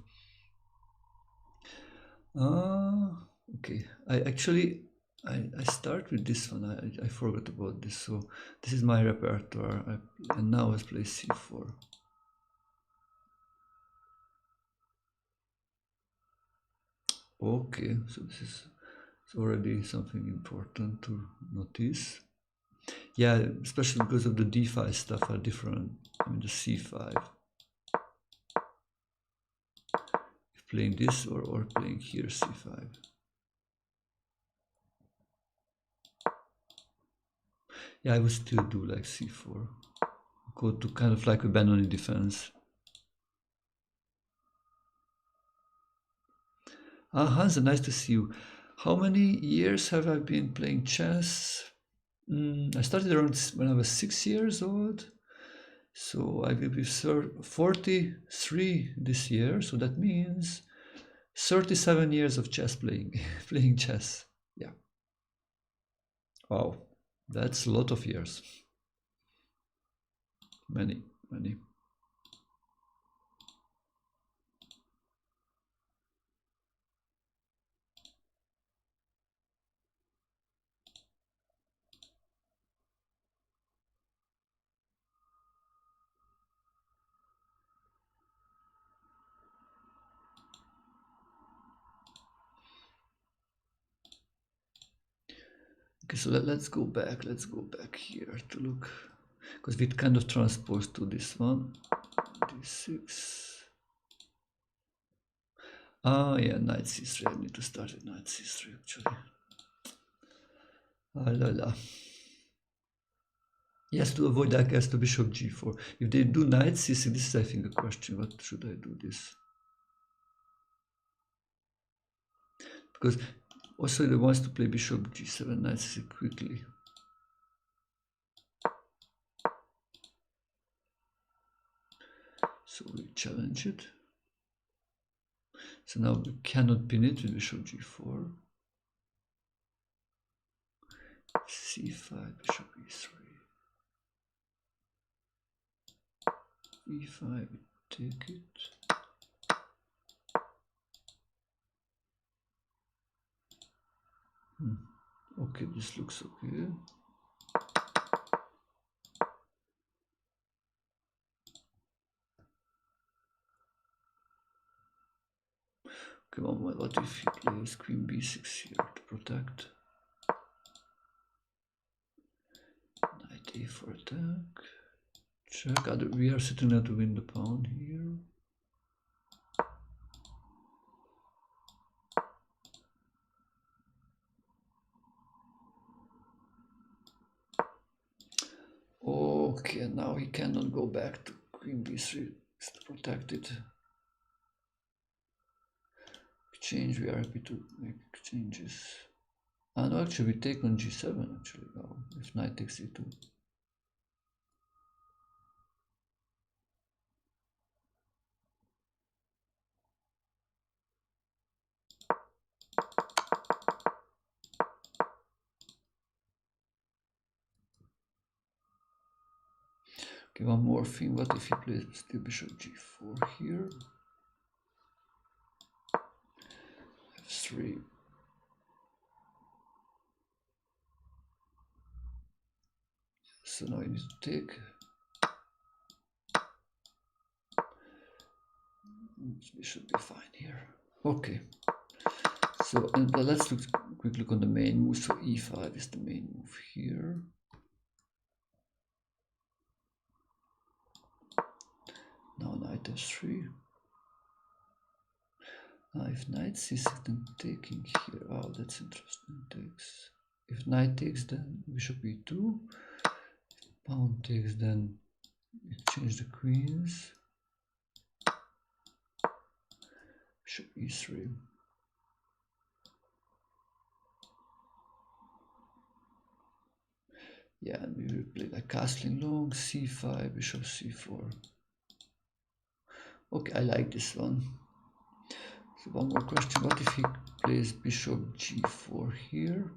Okay. I start with this one. I forgot about this. So this is my repertoire. And now let's play c4. Okay, so this is already something important to notice. Yeah, especially because of the d5 stuff are different. I mean the c5. If playing this or playing here c5. Yeah, I would still do like c4. Go to kind of like abandon defense. Hansa, nice to see you. How many years have I been playing chess? I started around when I was 6 years old. So I will be 43 this year. So that means 37 years of chess playing, playing chess. Yeah. Wow. That's a lot of years. Many, many. Okay, so let's go back. Let's go back here to look. Because we kind of transposed to this one. D6. Yeah, knight c3. I need to start with knight c3 actually. Ah la la. Yes, to avoid that gets to bishop g4. If they do knight c6, this is I think a question. What should I do this? Because also they wants to play bishop g7, knight c6 quickly. So we challenge it. So now we cannot pin it with bishop g4. c5, bishop e3. e5, we take it. Okay, this looks okay. Come on, what if he plays queen b6 here to protect? Knight a for attack. Check. We are sitting at to win the pawn here. Okay, now he cannot go back to queen b3. It's protected. Exchange. We are happy to make exchanges. No, actually, we take on g7. Actually, now if knight takes e2. Okay, one more thing. What if he plays still bishop g4 here? f3. So now you need to take. This should be fine here. Okay. So and let's look quick look on the main move. So e5 is the main move here. Now knight f3. Now if knight c6, then taking here. Oh, that's interesting. Takes. If knight takes, then bishop e2. Pawn takes, then exchange the queens. Bishop e3. Yeah, and we will play like castling long, c5, bishop c4. Okay, I like this one. So one more question, what if he plays bishop g4 here?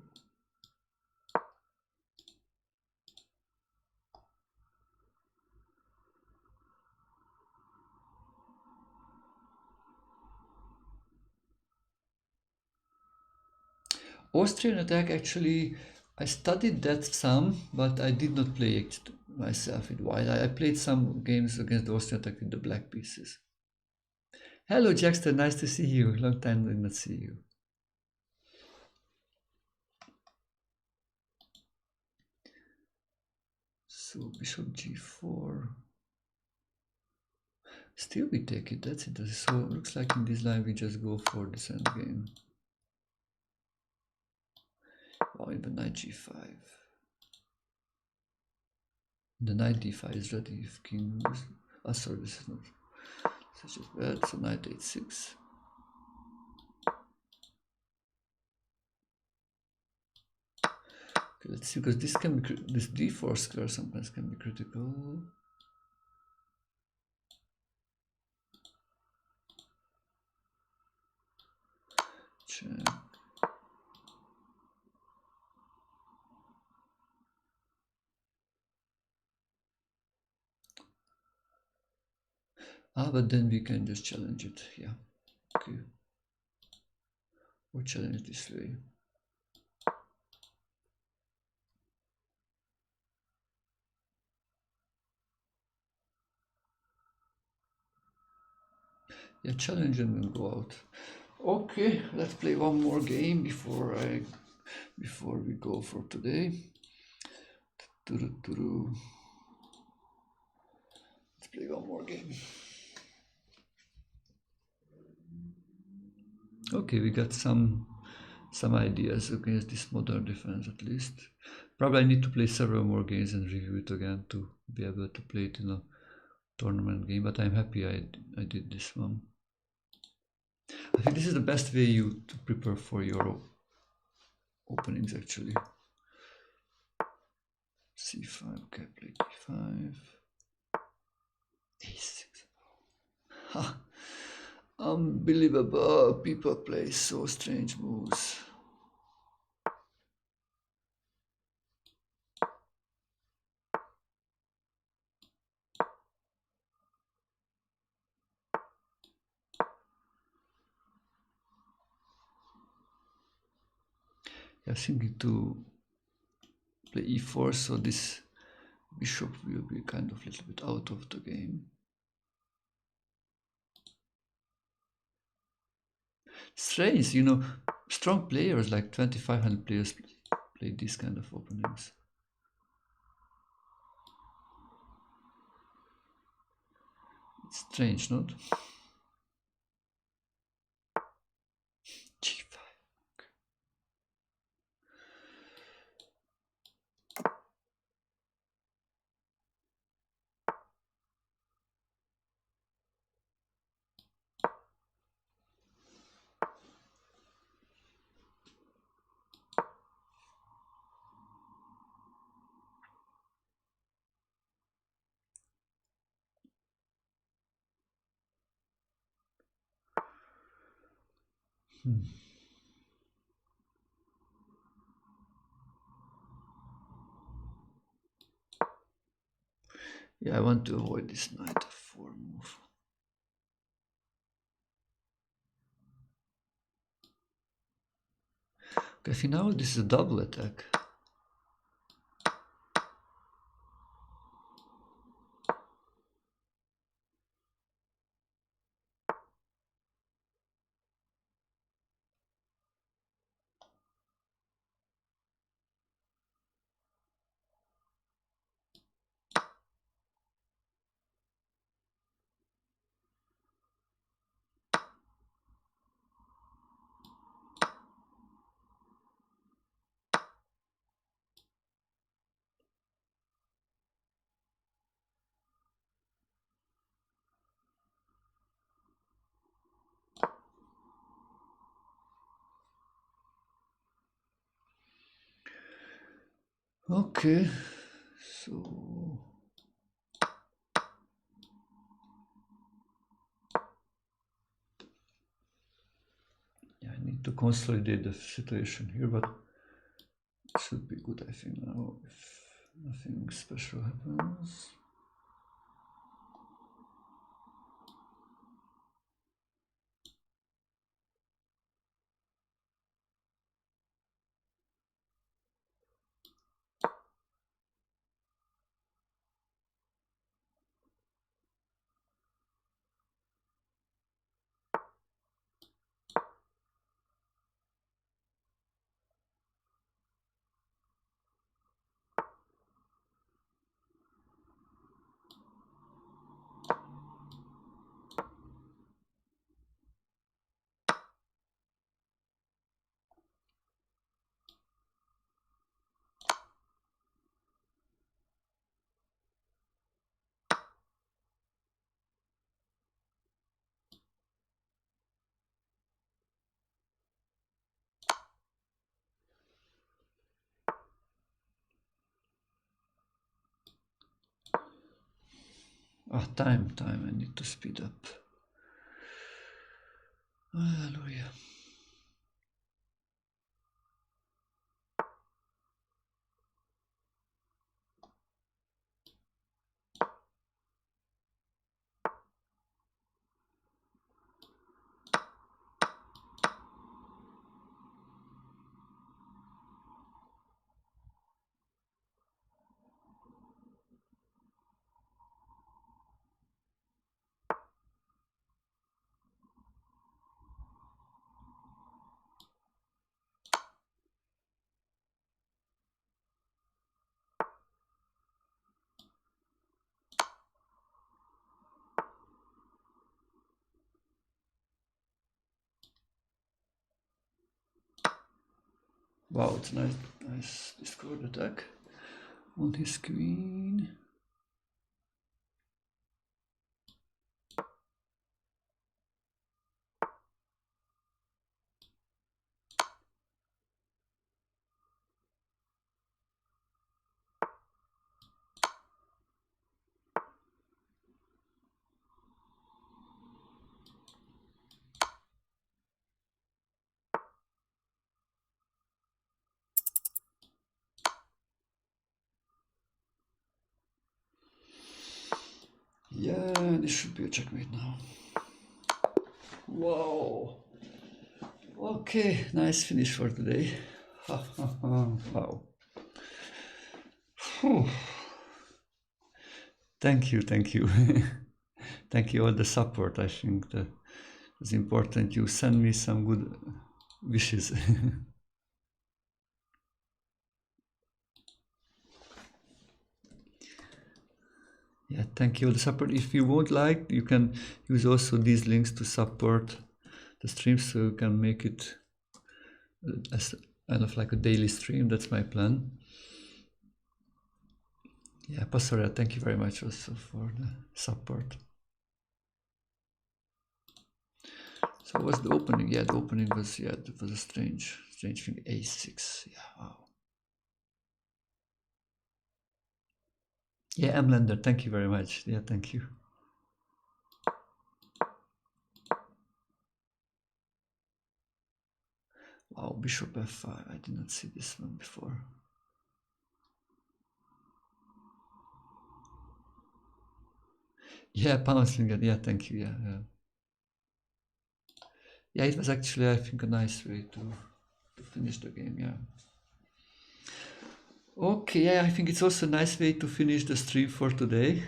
Austrian attack, actually, I studied that some, but I did not play it myself in while. I played some games against the Austrian attack with the black pieces. Hello, Jackson, nice to see you. Long time did not see you. So bishop g4. Still we take it, that's interesting. So it looks like in this line we just go for this endgame. Oh, even knight g5. The knight d5 is ready if king moves. Oh, sorry, this is not such as bad. So knight h6. Okay, let's see, because this can be this d4 square sometimes can be critical. Check. But then we can just challenge it. Yeah. Okay. Or challenge this way. Yeah, challenge and then go out. Okay, let's play one more game before we go for today. Let's play one more game. Okay, we got some ideas against this modern defense at least. Probably I need to play several more games and review it again to be able to play it in a tournament game, but I'm happy I did this one. I think this is the best way to prepare for your openings actually. c5, okay, play d5. a6. Ha! Unbelievable, people play so strange moves. Yeah, thinking to play e4, so this bishop will be kind of a little bit out of the game. Strange, you know, strong players like 2500 players play these kind of openings. It's strange, not? G5. Yeah, I want to avoid this knight f4 move. Okay, see now this is a double attack. Okay, so yeah, I need to consolidate the situation here, but it should be good, I think, now if nothing special happens. Ah, time, I need to speed up. Hallelujah. Wow, it's nice discord attack on his queen. Yeah, this should be a checkmate now. Wow. Okay, nice finish for today. Wow. Whew. Thank you, thank you. Thank you all the support. I think that is important. You send me some good wishes. Yeah, thank you all the support. If you won't like, you can use also these links to support the stream, so you can make it as kind of like a daily stream. That's my plan. Yeah, Pastoria, thank you very much also for the support. So what's the opening? Yeah, the opening was, yeah, it was a strange thing. A6. Yeah, wow. Yeah, Emlander, thank you very much. Yeah, thank you. Wow, Bishop F5. I did not see this one before. Yeah, Pouncing. Yeah, thank you. Yeah, yeah. Yeah, it was actually, I think, a nice way to finish the game. Yeah. Okay, yeah, I think it's also a nice way to finish the stream for today.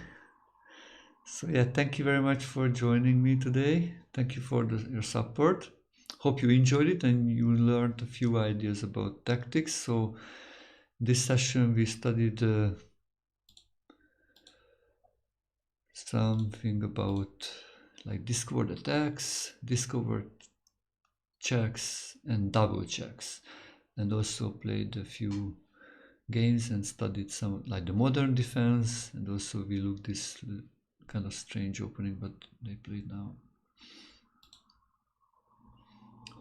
So yeah, thank you very much for joining me today. Thank you for your support. Hope you enjoyed it and you learned a few ideas about tactics. So this session we studied something about like discovered attacks, discovered checks, and double checks, and also played a few games and studied some like the modern defense, and also we looked this kind of strange opening, but they played now.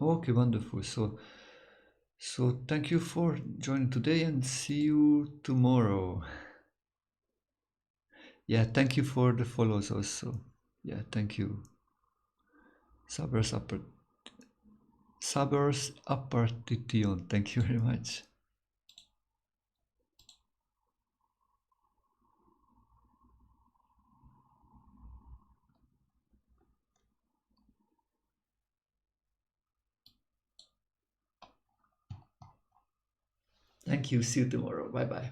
Okay, wonderful. So thank you for joining today and see you tomorrow. Yeah, thank you for the follows also. Yeah, thank you. Sabers Apartition. Thank you very much. Thank you. See you tomorrow. Bye bye.